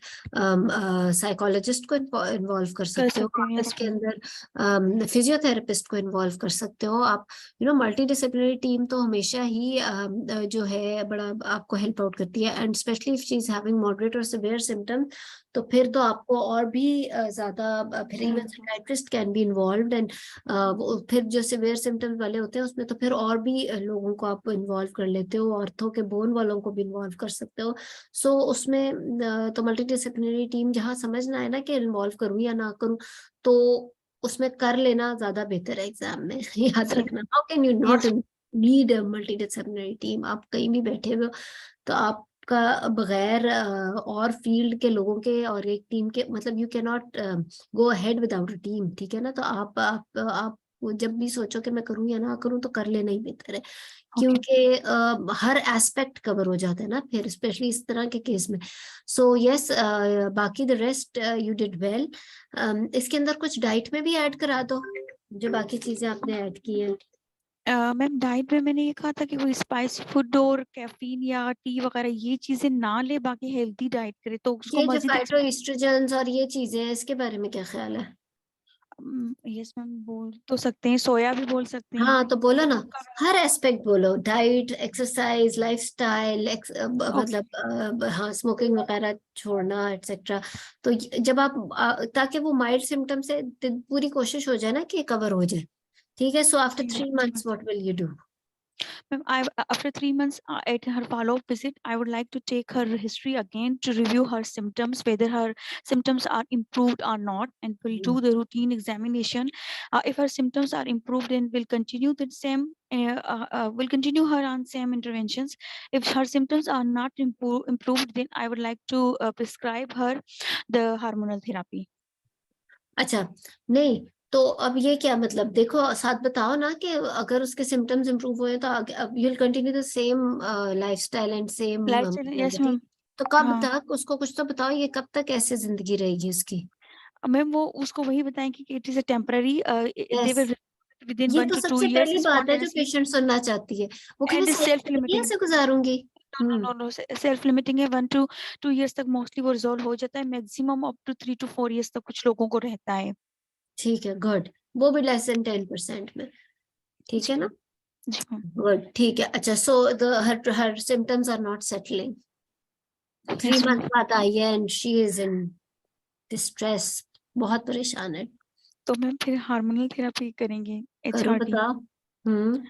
साइकोलॉजिस्ट को इन्वॉल्व कर सकते हो, सकते आप हैं। यस इसके मैम। अंदर फिजियोथेरेपिस्ट को इन्वॉल्व कर सकते हो आप। यू नो, मल्टीडिसिप्लिनरी टीम तो हमेशा ही जो है बड़ा आपको हेल्प आउट करती है, and specially if she is having moderate और सिवियर सिम्टम्स, तो फिर तो आपको और भी ज्यादा, फिर even psychiatrist can be involved, and फिर जो सिवियर सिम्टम्स वाले होते हैं उसमें तो फिर और भी लोगों को आप इन्वॉल्व कर लेते हो, ऑर्थो के बोन वालों को भी इन्वॉल्व कर सकते हो। सो उसमें तो मल्टीडिसिप्लिनरी टीम जहाँ समझना है ना कि इन्वॉल्व करूँ या ना करूँ, तो उसमें कर लेना ज्यादा बेहतर है एग्जाम में। याद सही। रखना, how can you not yes. Need a multidisciplinary team, आप कहीं भी बैठे हुए हो तो आपका बगैर और फील्ड के लोगों के और एक टीम के, मतलब you can not go ahead without a team, ठीक है ना। तो आप जब भी सोचो कि मैं करूं या ना करूं, तो कर लेना ही बेहतर है, ओके। क्योंकि हर एस्पेक्ट कवर हो जाता है ना फिर, स्पेशली इस तरह के केस में। सो यस, बाकी the rest you did well. इसके अंदर कुछ डाइट में भी ऐड करा दो, जो बाकी चीजें आपने ऐड की हैं। मैम डाइट में मैंने ये कहा था कि वो स्पाइसी फूड और कैफीन या टी वगैरह ये चीजें ना ले, बाकी हेल्दी डाइट करे तो उसको ये जो मजीद फाइटो एस्ट्रोजन्स और ये चीजें हैं, इसके बारे में क्या ख्याल है? यस मैम बोल तो सकते हैं, सोया भी बोल सकते हैं। हाँ तो बोलो ना, उसका हर एस्पेक्ट बोलो, डाइट, एक्सरसाइज, लाइफस्टाइल, ओके मतलब हाँ स्मोकिंग वगैरह छोड़ना एटसेट्रा। तो जब आप ताकि वो माइल्ड सिम्टम से पूरी कोशिश हो जाए ना कि कवर हो जाए। ठीक है, सो आफ्टर जी 3 जी months what will you do? Ma'am, after 3 months at her follow-up visit, I would like to take her history again to review her symptoms, whether her symptoms are improved or not, and we'll do the routine examination. If her symptoms are improved, then we'll continue the same. We'll continue her on same interventions. If her symptoms are not improved, then I would like to prescribe her the hormonal therapy. अच्छा, नहीं तो अब ये क्या मतलब, देखो साथ बताओ ना कि अगर उसके सिम्टम्स इंप्रूव हुए तो आगे अब you will continue the same lifestyle and same Lifestyle, yes, mentality. ma'am. तो कब हाँ तक, उसको कुछ तो बताओ, ये कब तक ऐसे जिंदगी रहेगी उसकी? मैम वो उसको वही बताएंगे कि it is a temporary, they yes, will with in ये वन तो टू टू सबसे इयर्स पहली बात है जो स्पॉन्टेनियसली पेशेंट सुनना चाहती है। वो कह रही एंड सारी सेल्फ जिंदगी लिमिटिंग। ऐसे गुजारूंगी। No no no self limiting है, 1 to 2 years तक मोस्टली वो रिजॉल्व हो जाता है, maximum up to 3 to 4 years तक कुछ लोगों को रहता है। ठीक है, गुड। वो भी लेस देन 10% में, ठीक जी है ना? मैम। जी मैम। गुड, ठीक है। अच्छा, so the her symptoms are not settling. 3 yes ma'am. months बाद आई है and she is in distress, बहुत परेशान है। तो मैम फिर हार्मोनल थेरेपी करेंगे, करो, HRT। बताओ। हम्म।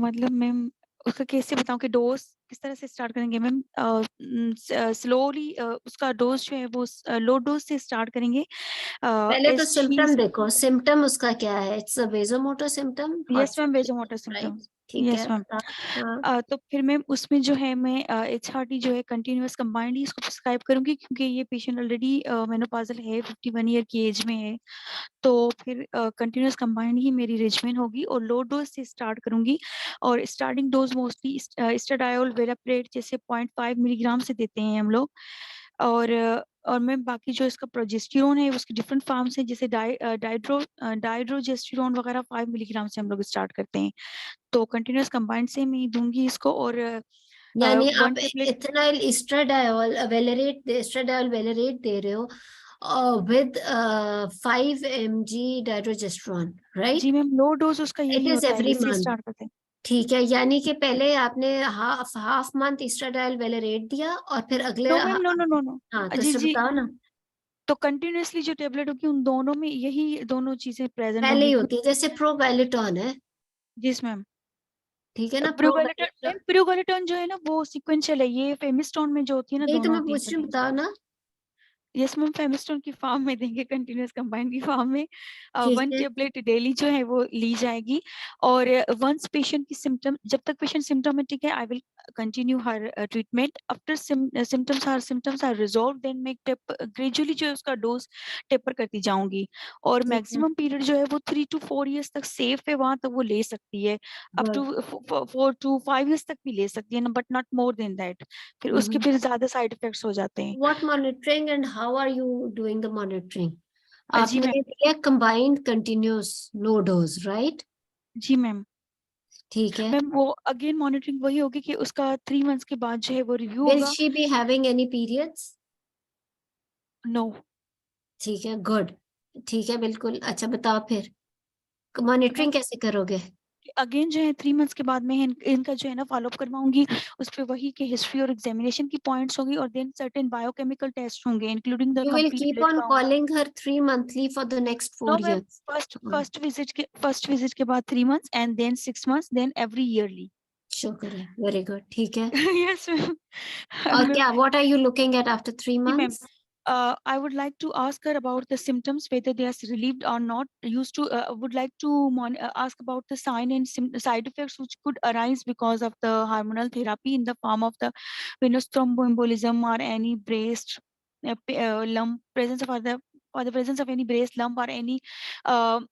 मतलब मैम उसका कैसे बताऊं कि डोज किस तरह से स्टार्ट करेंगे मैम? स्लोली उसका डोज जो है वो लो डोज से स्टार्ट करेंगे। पहले तो एज शी सिम्टम देखो, सिम्टम उसका क्या है? It's a vasomotor symptom, hot yes ma'am vasomotor right? Symptoms. ठीक है, यस मैम। हाँ। तो फिर मैम उसमें जो है मैं HRT जो है कंटिन्यूअस कंबाइंडली इसको प्रिस्क्राइब करूंगी, क्योंकि ये पेशेंट ऑलरेडी मेनोपॉजल है, 51 ईयर की एज में है। तो फिर कंटिन्यूअस कंबाइंड ही मेरी रिजमेंट होगी और लो डोज से स्टार्ट करूंगी। और स्टार्टिंग डोज मोस्टली एस्ट्राडायोल वेलाप्रेट जैसे 0.5 मिलीग्राम से देते हैं हम लोग। और मैं बाकी जो इसका प्रोजेस्टेरोन है उसके डिफरेंट फॉर्म्स हैं, जैसे डाइड्रोजेस्टेरोन वगैरह 5 मिलीग्राम से हम लोग स्टार्ट करते हैं। तो कंटिन्यूअस कंबाइंड से मैं दूंगी इसको। और यानी वन आप टेबलेट। इथेनॉल एस्ट्राडायोल वेलेरेट दे रहे हो विद 5 mg डाइड्रोजेस्टेरोन, जी राइट? मैम लो डोज उसका इट यही इज होता है, एवरी इससे मंथ। स्टार्ट करते हैं। ठीक है, यानी कि पहले आपने half half month estradiol valerate दिया और फिर अगले no ma'am no no no no. हाँ, तो जी इससे जी। बताओ ना। तो कंटिन्यूअसली जो टेबलेट होगी उन दोनों में यही दोनों चीजें प्रेजेंट पहले ही होंगी। होती है, जैसे प्रोवैलिटॉन है, जी मैम। ठीक है ना? प्रोगोलिटन मैम, प्रोगोलिटन जो है ना वो सीक्वेंशियल है, ये फेमिस्टोन में जो होती है ना यही तो दोनों मैं होती है पूछ रही हूँ, कंटिन्यूस। बताओ ना। यस मैम फेमिस्टोन की फॉर्म में देंगे, कंटिन्यूअस कंबाइंड की फॉर्म में। ठीक 1 है। टेबलेट डेली जो है वो ली जाएगी। और वंस पेशेंट की सिम्टम, जब तक पेशेंट सिम्टोमेटिक है I will continue her treatment. After symptoms are resolve, then मैं ग्रेजुअली जो है उसका डोज टेपर करती जाऊंगी। और ठीक है, मैक्सिमम पीरियड जो है वो 3 to 4 years तक सेफ है, वहां तक वो ले सकती है। Up to good. 4 to 5 years तक भी ले सकती है ना, but not more than that. फिर उसके फिर ज्यादा साइड इफेक्ट्स हो जाते हैं। What monitoring and how are you doing the monitoring? जी आपने मैम। दिया combined continuous low dose, right? जी मैम। ठीक है। मैम वो अगेन मॉनिटरिंग वही होगी कि उसका 3 months के बाद जो है वो रिव्यू विल होगा। She be having any periods? No. ठीक है, गुड। ठीक है, बिल्कुल। अच्छा बताओ फिर मैम मॉनिटरिंग कैसे करोगे? अगेन जो है 3 months के बाद में इनका जो है ना फॉलोअप करवाऊंगी। उस पे वही के हिस्ट्री और एग्जामिनेशन की पॉइंट्स होंगी, और देन सर्टेन बायोकेमिकल टेस्ट होंगे including the You will complete keep blood on count. calling her 3 monthly for the next no 4 ma'am years. First visit के बाद 3 months and then 6 months, then every yearly. शुक्र है, very good, ठीक है। Yes ma'am. और क्या, what are you looking at after 3 जी ma'am. months? I would like to ask her about the symptoms, whether they are relieved or not. Used to would like to ask about the sign and side effects which could arise because of the hormonal therapy in the form of the venous thromboembolism or any breast lump presence of other, or the presence of any breast lump or any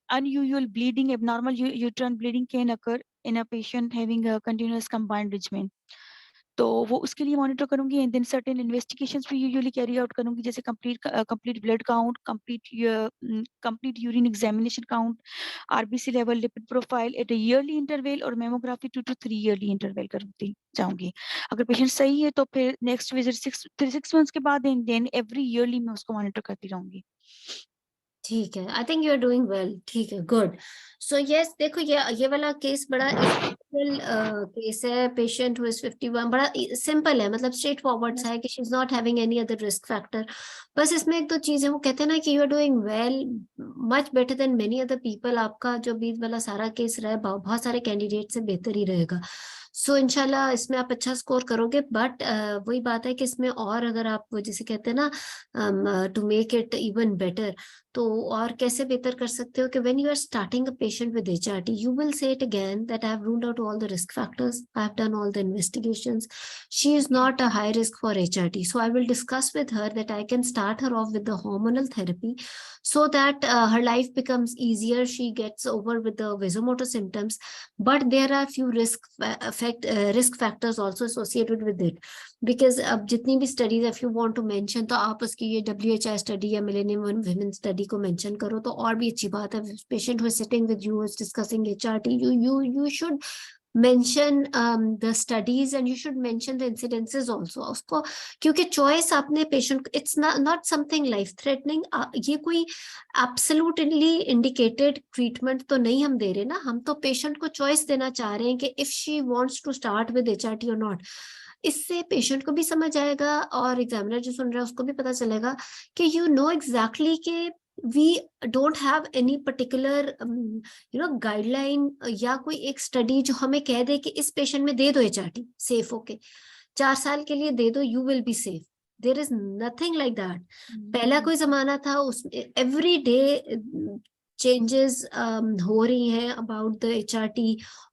unusual bleeding, abnormal uterine bleeding can occur in a patient having a continuous combined regimen. तो वो उसके लिए monitor करूंगी and then certain investigations भी usually carry out करूंगी, जैसे complete blood count, complete urine examination count, RBC level, lipid profile at a yearly interval, और mammography 2 to 3 yearly interval करती जाऊंगी। अगर पेशेंट सही है तो फिर नेक्स्ट विजिट 6 months के बाद एंड देन एवरी ईयरली मैं उसको मॉनिटर करती रहूंगी। ठीक है, I think you are doing well. ठीक है, गुड। सो यस, देखो ये वाला केस बड़ा केस है। पेशेंट हु इज 51, बड़ा सिंपल है, मतलब स्ट्रेट फॉरवर्ड सा है कि she is not having any other risk factor. बस इसमें एक दो चीजें, वो कहते हैं ना कि you are doing well, much better than many other people. आपका जो बीच वाला सारा केस रहा है बहुत सारे कैंडिडेट से बेहतर ही रहेगा। सो इंशाल्लाह इसमें आप अच्छा स्कोर करोगे। बट वही बात है कि इसमें और अगर आप जिसे कहते हैं ना to make it even better, तो और कैसे बेहतर कर सकते हो कि when you are starting a patient with HRT, you will say it again that I have ruled out all the risk factors, I have done all the investigations, she is not a high risk for HRT. So I will discuss with her that I can start her off with the hormonal therapy so that her life becomes easier, she gets over with the vasomotor symptoms. But there are few risk factors also associated with it, because अब जितनी भी studies, if you want to mention, तो आप उसकी ये WHI study या millennium women study को mention करो तो और भी अच्छी बात है। Patient who is sitting with you, is discussing HRT, you should mention the studies and you should mention the incidences also उसको, क्योंकि चॉइस आपने patient, it's not something life threatening, ये कोई absolutely indicated ट्रीटमेंट तो नहीं हम दे रहे ना, हम तो पेशेंट को चॉइस देना चाह रहे हैं कि if she wants to start with HRT or not। इससे पेशेंट को भी समझ आएगा और एग्जामिनर जो सुन रहा है उसको भी पता चलेगा कि यू नो एग्जैक्टली कि we don't have any particular guideline या कोई एक स्टडी जो हमें कह दे कि इस पेशेंट में दे दो HRT सेफ होके 4 साल के लिए दे दो, you will be safe. There is nothing like that. पहला कोई जमाना था उस एवरी डे चेंजेस हो रही हैं अबाउट द HRT,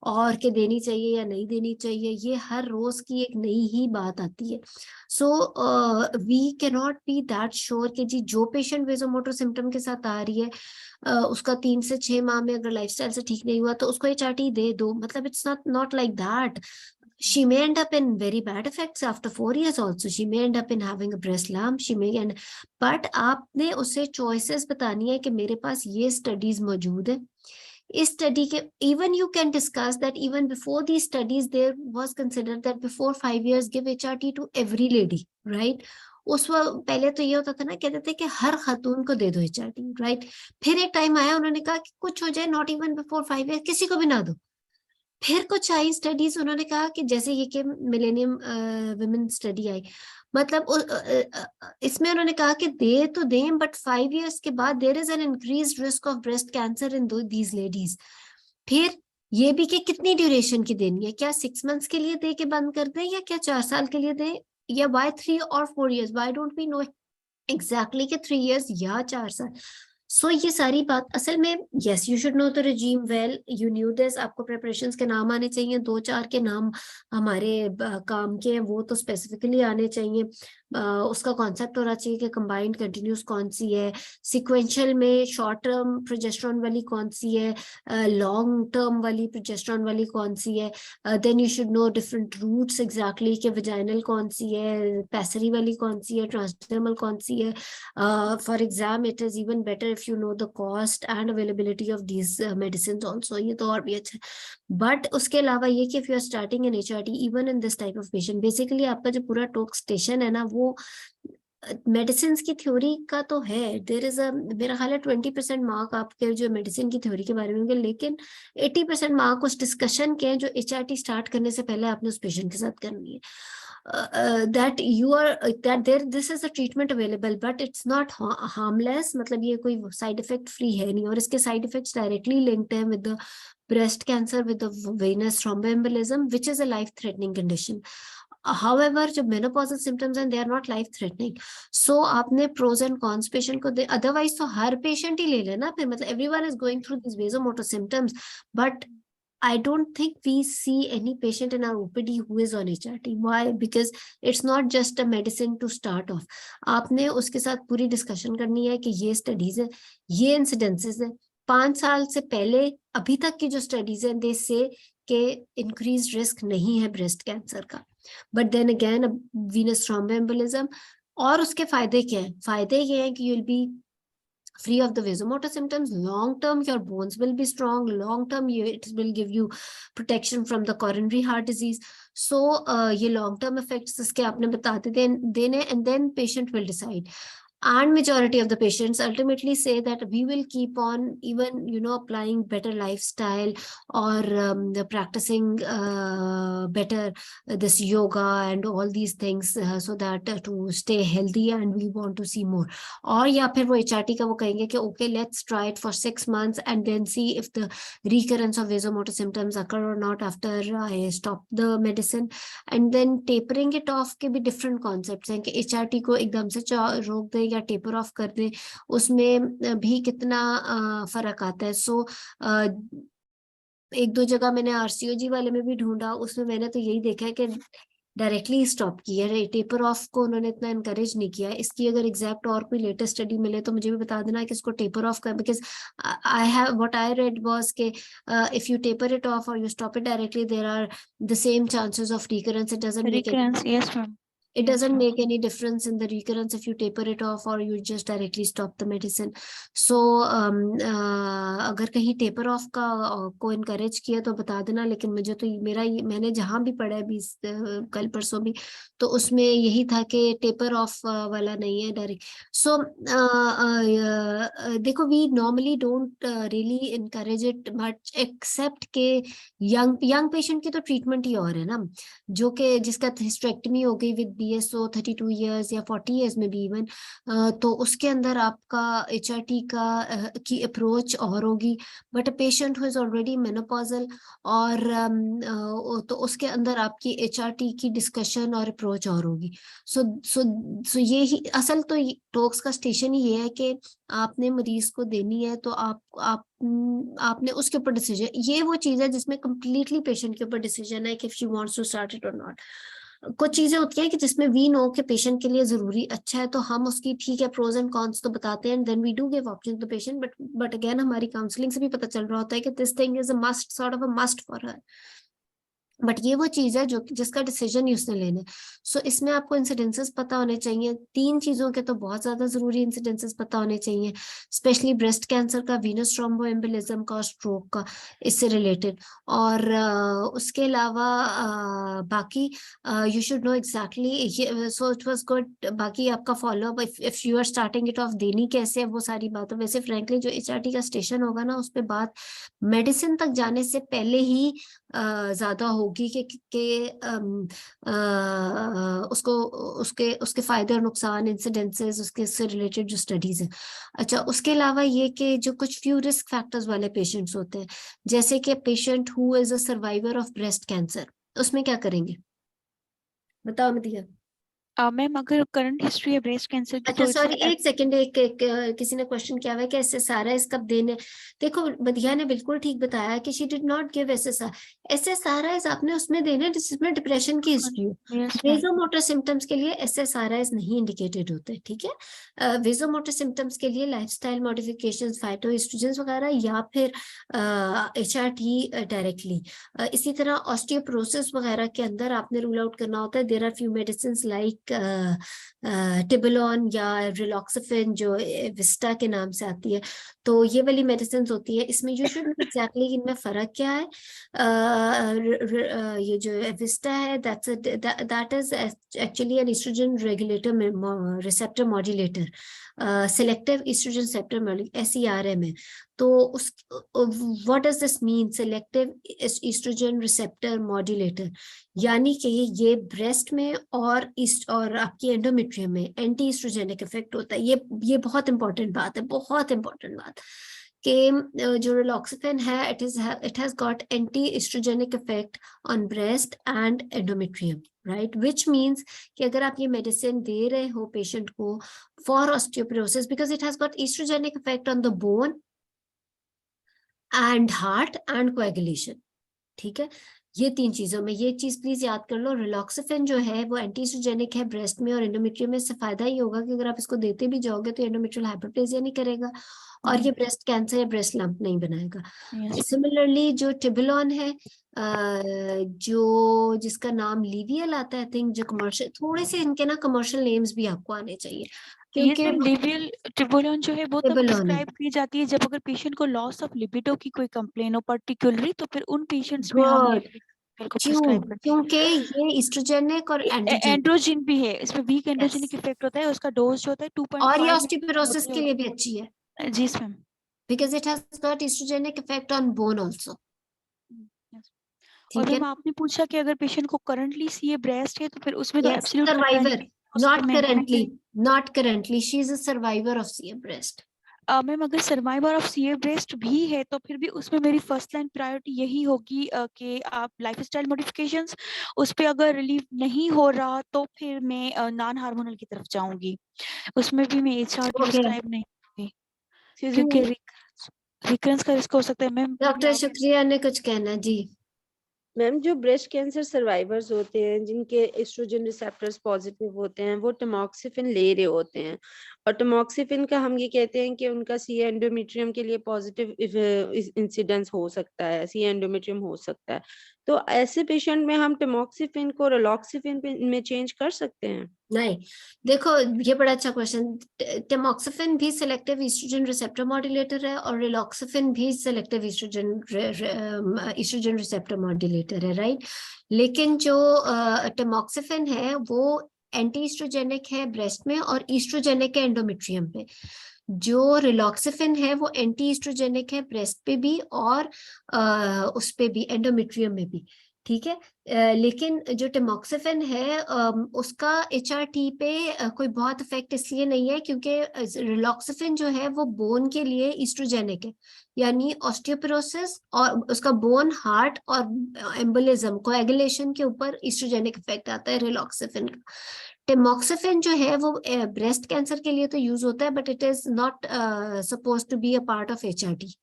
और के देनी चाहिए या नहीं देनी चाहिए, ये हर रोज की एक नई ही बात आती है। So we can not be that sure कि जी जो पेशेंट वेजोमोटर सिम्टम के साथ आ रही है उसका 3 से 6 माह में अगर लाइफस्टाइल से ठीक नहीं हुआ तो उसको HRT दे दो, मतलब it's not like that. She may end up in very bad effects after 4 years also. She may end up in having a breast lump. She may end, but आपने उसे choices बतानी है कि मेरे पास ये studies मौजूद है। इस स्टडी के even you can discuss that even before these studies there was considered that before 5 years give HRT to every lady, right? उस वक्त पहले तो ये होता था ना, कहते थे कि हर खातून को दे दो HRT, right? फिर एक टाइम आया उन्होंने कहा कि कुछ हो जाए, not even before 5 years किसी को भी ना दो। फिर कुछ आई स्टडीज, उन्होंने कहा कि जैसे ये कि मिलेनियम वुमेन स्टडी आई, मतलब इसमें उन्होंने कहा कि दे तो दें बट 5 years के बाद there is an increased risk of breast cancer in these ladies. फिर ये भी कि कितनी ड्यूरेशन की देनी है, क्या 6 months के लिए दे के बंद कर दें या क्या 4 साल के लिए दें, या by 3 or 4 years, why don't we know exactly कि 3 years या 4 साल। सो ये सारी बात असल में, yes you should know the regime well, you new this, आपको प्रिपरेशंस के नाम आने चाहिए, 2-4 के नाम हमारे काम के हैं वो तो स्पेसिफिकली आने चाहिए। उसका कॉन्सेप्ट होना चाहिए कि कंबाइंड कंटिन्यूस कौन सी है, सिक्वेंशियल में शॉर्ट टर्म प्रोजेस्टेरॉन वाली कौन सी है, लॉन्ग टर्म वाली प्रोजेस्टेरॉन वाली कौन सी है, then you should know different routes exactly कि वेजाइनल कौन सी है, पैसरी वाली कौन सी है, ट्रांसडर्मल कौन सी है। For exam it is even better if you know the cost and availability of these medicines also, ये तो और भी अच्छा है। बट उसके अलावा ये कि if you are starting an HRT even in this type of patient, basically आपका जो पूरा टॉक स्टेशन है ना वो मेडिसिन की थ्योरी का तो है, देयर इज अ मेरा ख्याल है 20% मार्क आपके जो मेडिसिन की थ्योरी के बारे में होंगे, लेकिन 80% मार्क उस डिस्कशन के हैं जो HRT स्टार्ट करने से पहले आपने उस पेशेंट के साथ करनी है। that you are that there this is a treatment available but it's not harmless, मतलब ये कोई साइड इफेक्ट फ्री है नहीं, और इसके साइड इफेक्ट्स डायरेक्टली लिंक्ड है with the breast cancer, with the venous thromboembolism which is a life threatening condition. However जो menopausal symptoms हैं they are not life threatening. So आपने pros and cons पेशेंट को दे, otherwise तो हर patient ही ले लेना फिर, मतलब everyone is going through these vasomotor symptoms but I don't think we see any patient in our OPD who is on HRT. Why? Because it's not just a medicine to start off. आपने उसके साथ पूरी discussion करनी है कि ये studies है, ये इंसिडेंसेस है, 5 साल से पहले अभी तक की जो स्टडीज है दे से कि इंक्रीज रिस्क नहीं है ब्रेस्ट कैंसर का। But then again venous thromboembolism, और उसके फायदे क्या है? फायदे ये हैं कि you'll be free of the vasomotor symptoms. Long term your bones will be strong. Long term it will give you protection from the coronary heart disease. So ये long term effects इसके आपने बताते देने, and then patient will decide. And majority of the patients ultimately say that we will keep on even applying better lifestyle or practicing better this yoga and all these things so that to stay healthy, and we want to see more. और या फिर वो HRT का वो कहेंगे कि okay, let's try it for 6 months and then see if the recurrence of vasomotor symptoms occur or not after I stop the medicine. And then tapering it off के भी different concepts हैं कि HRT को एकदम से रोक दे या taper off कर दे, उसमें भी कितना फर्क आता है. सो एक दो जगह मैंने RCOG वाले में भी ढूंढा, उसमें मैंने तो यही देखा है कि डायरेक्टली स्टॉप किया है, टेपर ऑफ को उन्होंने इतना इनकरेज नहीं किया. इसकी अगर एग्जैक्ट और कोई लेटेस्ट स्टडी मिले तो मुझे भी बता देना कि इसको टेपर ऑफ कर, because what I read was के if you taper it off और you stop it directly, there are the same chances of recurrence. It doesn't make Recurrence, yes, ma'am. It Yes, doesn't ma'am. make any difference in the recurrence if you taper it off or you just directly stop the medicine. So अगर कहीं taper off का को encourage किया तो बता देना, लेकिन मुझे तो मैंने जहाँ भी पढ़ा है कल परसों भी, तो उसमें यही था कि taper off वाला नहीं है डायरेक्ट. So देखो, we normally don't really encourage it much except के young patient की तो treatment ही और है ना, जो कि जिसका hysterectomy हो गई with BSO 32 years या 40 years में भी इवन, तो उसके अंदर आपका HRT की अप्रोच और होगी. But a patient who is already menopausal और तो उसके अंदर आपकी HRT की डिस्कशन और अप्रोच और होगी. सो ये ही असल तो टॉक्स का स्टेशन ही ये है कि आपने मरीज को देनी है तो आपने उसके ऊपर डिसीजन, ये वो चीज है जिसमें कंप्लीटली पेशेंट के ऊपर डिसीजन है कि if she wants to start it और नॉट. कुछ चीजें होती हैं कि जिसमें वी नो कि पेशेंट के लिए जरूरी अच्छा है, तो हम उसकी ठीक है प्रोज एंड कॉन्स तो बताते हैं, then we do give option to patient. But again हमारी काउंसलिंग से भी पता चल रहा होता है कि this thing is a must, sort of a must for her. But ये वो चीज है जो जिसका डिसीजन ही उसने लेना है. सो इसमें आपको इंसिडेंसेस पता होने चाहिए. 3 चीजों के तो बहुत ज्यादा जरूरी इंसिडेंसेस पता होने चाहिए, स्पेशली ब्रेस्ट कैंसर का, वीनस थ्रोम्बोएम्बोलिज्म का, स्ट्रोक का, इससे रिलेटेड. और उसके अलावा बाकी you should know exactly. So it was good. बाकी आपका followup, if you are starting it off, देनी कैसे है वो सारी बातों. वैसे फ्रेंकली जो HRT का स्टेशन होगा ना, उस पर बात मेडिसिन तक जाने से पहले ही ज्यादा होगी कि उसको उसके फायदे और नुकसान, इंसिडेंसेस, उसके से रिलेटेड जो स्टडीज हैं. अच्छा, उसके अलावा ये कि जो कुछ फ्यू रिस्क फैक्टर्स वाले पेशेंट्स होते हैं, जैसे कि patient who is a survivor of breast cancer, उसमें क्या करेंगे बताओ मदिया. मैम, अगर करंट हिस्ट्री है ब्रेस्ट कैंसर की अच्छा तो सॉरी, एक सेकंड, किसी ने क्वेश्चन किया हुआ है कि SSRIs कब देने. देखो बदिया ने बिल्कुल ठीक बताया कि she did not give SSRIs आपने उसमें देने जिसमें डिप्रेशन की हिस्ट्री हो. वेजोमोटर सिम्टम्स के लिए SSRIs नहीं इंडिकेटेड होते, ठीक है. वेजोमोटर सिम्टम्स के लिए लाइफस्टाइल मॉडिफिकेशंस, फाइटोएस्ट्रोजेंस वगैरह, या फिर HRT डायरेक्टली. इसी तरह ऑस्टियोपोरोसिस वगैरह के अंदर आपने रूल आउट करना होता है. There are few medicine like tibolone या रिलॉक्सिफिन जो विस्टा के नाम से आती है. तो ये वाली मेडिसिन होती है. इसमें यू शुड नो एग्जैक्टली इनमें फर्क क्या है. ये जो विस्टा है that is actually an oestrogen regulator receptor modulator, selective oestrogen receptor SERM है. तो उस what does this mean, selective oestrogen receptor modulator, यानी कि ये ब्रेस्ट में और आपकी एंडोमेट्रियम में एंटी एस्ट्रोजेनिक इफेक्ट होता है. ये बहुत इंपॉर्टेंट बात है, बहुत इंपॉर्टेंट बात कि जो रिलॉक्सिफिन है it has got anti oestrogenic effect on breast and endometrium, right, which means कि अगर आप ये मेडिसिन दे रहे हो पेशेंट को for osteoporosis, because it has got oestrogenic effect on the bone and heart and coagulation, ठीक है. ये 3 चीजों में ये चीज प्लीज याद कर लो। रिलॉक्सिफिन जो है वो एंटीस्ट्रोजेनिक है ब्रेस्ट में और एंडोमेट्रियम में। इससे फायदा ये होगा कि अगर आप इसको देते भी जाओगे तो एंडोमेट्रियल हाइपरप्लेजिया नहीं करेगा और ये ब्रेस्ट कैंसर या ब्रेस्ट लंप नहीं बनाएगा। Yes. सिमिलरली जो टिबुलोन है जो जिसका नाम लिवियल आता है, आई थिंक, जो कमर्शियल, थोड़े से इनके ना कमर्शियल नेम्स भी आपको आने चाहिए ये क्योंकि लिवियल ट्रिबोलोन जो है वो तब टिबुलोन है। प्रिस्क्राइब की जाती है जब अगर पेशेंट को लॉस ऑफ लिबिडो की कोई कंप्लेन हो पर्टिकुलरली, तो फिर उन पेशेंट्स में हम गुड। को क्यों? प्रिस्क्राइब करते हैं। क्योंकि ये इस्ट्रोजेनिक और एंड्रोजेनिक एंड्रोजन भी है इसमें, वीक एंड्रोजेनिक yes. इफेक्ट होता है, उसका डोज जो होता है 2.5 और ये mg ऑस्टियोपोरोसिस होती के है। लिए भी अच्छी है जी ma'am. because it has got estrogenic effect on bone also. और ठीक है? मैम आपने पूछा कि अगर पेशेंट को करंटली सीए ब्रेस्ट है तो फिर उसमें तो Yes, absolute survivor. Not currently. She is a survivor of CA breast. Ma'am अगर सर्वाइवर ऑफ सीए ब्रेस्ट भी है तो फिर भी उसमें मेरी फर्स्ट लाइन प्रायोरिटी यही होगी कि आप लाइफस्टाइल मॉडिफिकेशंस उस पे अगर रिलीफ नहीं हो रहा तो फिर मैं नॉन हार्मोनल की तरफ जाऊंगी। उसमें भी मैं एचआरटी Okay. प्रिस्क्राइब नहीं करूंगी क्योंकि रिकरेंस का रिस्क हो सकता है। मैम डॉक्टर शुक्रिया ने कुछ कहना जी। मैम जो ब्रेस्ट कैंसर सर्वाइवर्स होते हैं जिनके एस्ट्रोजन रिसेप्टर्स पॉजिटिव होते हैं वो टमॉक्सिफिन ले रहे होते हैं और टमॉक्सिफिन का हम ये कहते हैं कि उनका सी एंडोमेट्रियम के लिए पॉजिटिव इंसिडेंस हो सकता है, सी एंडोमेट्रियम हो सकता है। तो ऐसे पेशेंट में हम टमॉक्सिफिन को रिलॉक्सिफिन में चेंज कर सकते हैं? नहीं, देखो ये बड़ा अच्छा क्वेश्चन। टेमॉक्सिफिन भी सिलेक्टिव ईस्ट्रोजन रिसेप्टर मॉड्यूलेटर है और रिलॉक्सिफिन भी सिलेक्टिव ईस्ट्रोजन रिसेप्टर मॉड्यूलेटर है, राइट। लेकिन जो टेमॉक्सिफिन है वो एंटी ईस्ट्रोजेनिक है ब्रेस्ट में और ईस्ट्रोजेनिक है एंडोमेट्रियम पे। जो रिलॉक्सिफिन है वो एंटी ईस्ट्रोजेनिक है ब्रेस्ट पे भी और उस पे भी, एंडोमेट्रियम में भी, ठीक है। लेकिन जो टेमॉक्सिफिन है उसका एचआरटी पे कोई बहुत इफेक्ट इसलिए नहीं है क्योंकि रिलॉक्सिफिन जो है वो बोन के लिए ईस्ट्रोजेनिक है, यानी ऑस्टियोपोरोसिस और उसका बोन, हार्ट और एम्बोलिज्म, कोएगुलेशन के ऊपर ईस्ट्रोजेनिक इफेक्ट आता है रिलॉक्सिफिन का। टेमॉक्सिफिन जो है वो ब्रेस्ट कैंसर के लिए तो यूज होता है but it is not suppose to be a part of HRT.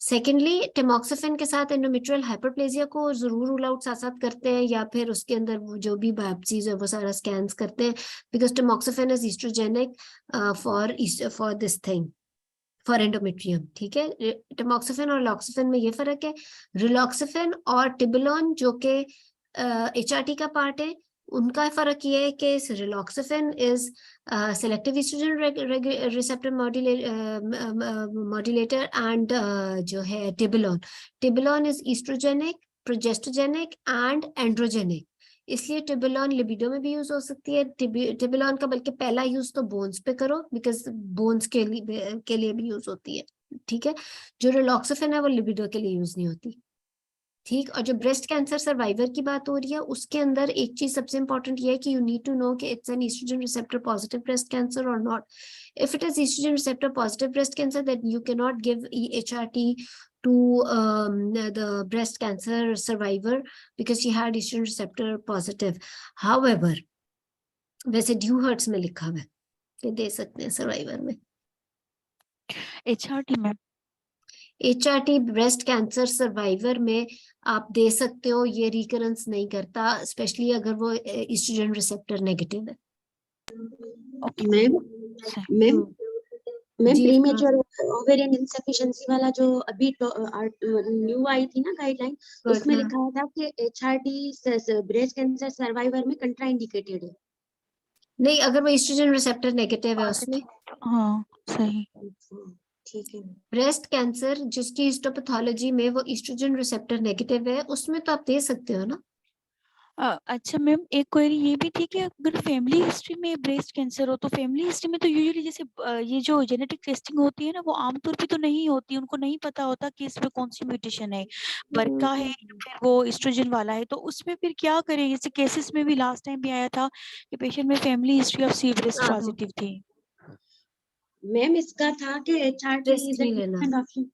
Secondly, tamoxifen के साथ एंडोमेट्रियल हाइपरप्लेजिया को जरूर रूल आउट साथ साथ करते हैं या फिर उसके अंदर जो भी बायोप्सीज है वो सारा स्कैन्स करते हैं because tamoxifen is estrogenic for this thing, for endometrium, ठीक है। टेमॉक्सिफिन और रिलॉक्सिफिन में ये फर्क है। रिलॉक्सिफिन और टिबुलोन जो कि एचआरटी का पार्ट है उनका फर्क ये है कि raloxifene is selective estrogen receptor modulator and जो है tibolone is estrogenic, progestogenic and androgenic. इसलिए टिबुलोन लिबिडो में भी यूज हो सकती है। टिबुलोन का बल्कि पहला यूज तो बोन्स पे करो बिकॉज बोन्स के लिए भी यूज होती है, ठीक है। जो रिलॉक्सिफिन है वो लिबिडो के लिए यूज नहीं होती, ठीक। और जो ब्रेस्ट कैंसर सर्वाइवर की बात हो रही है उसके अंदर एक चीज सबसे इंपॉर्टेंट ये है कि यू नीड टू नो कि it's an estrogen receptor positive breast cancer और not. If it is estrogen receptor positive breast cancer then you can not give EHRT to the breast cancer survivor because she had estrogen receptor positive. However, वैसे due hertz में लिखा हुआ है कि दे सकते हैं survivor में। एचआरटी में HRT ब्रेस्ट कैंसर सर्वाइवर में आप दे सकते हो, ये रिकरेंस नहीं करता, स्पेशली अगर वो एस्ट्रोजन रिसेप्टर नेगेटिव है। मैम जी, प्रीमेच्योर ओवेरियन इनसफिशिएंसी वाला जो अभी न्यू आई थी ना गाइडलाइन, उसमें लिखा था कि एचआरटी ब्रेस्ट कैंसर सर्वाइवर में कंट्राइंडिकेटेड है। नहीं, अगर वो एस्ट्रोजन रिसेप्टर नेगेटिव है उसमें, हाँ सही, ठीक है। ब्रेस्ट कैंसर जिसकी हिस्टोपैथोलॉजी में वो एस्ट्रोजन रिसेप्टर नेगेटिव है उसमें तो आप दे सकते हो ना। अच्छा मैम एक क्वेरी ये भी थी कि अगर फैमिली हिस्ट्री में ब्रेस्ट कैंसर हो तो फैमिली हिस्ट्री में तो यूजुअली जैसे ये जो जेनेटिक टेस्टिंग होती है ना वो आमतौर पे तो नहीं होती, उनको नहीं पता होता कि इसमें कौन सी म्यूटेशन है, बरका है या फिर वो एस्ट्रोजन वाला है, तो उसमें फिर क्या करें? जैसे केसेस में भी लास्ट टाइम भी आया था कि पेशेंट में family history of C breast positive थी। मैम इसका था कि HRT is a treatment option.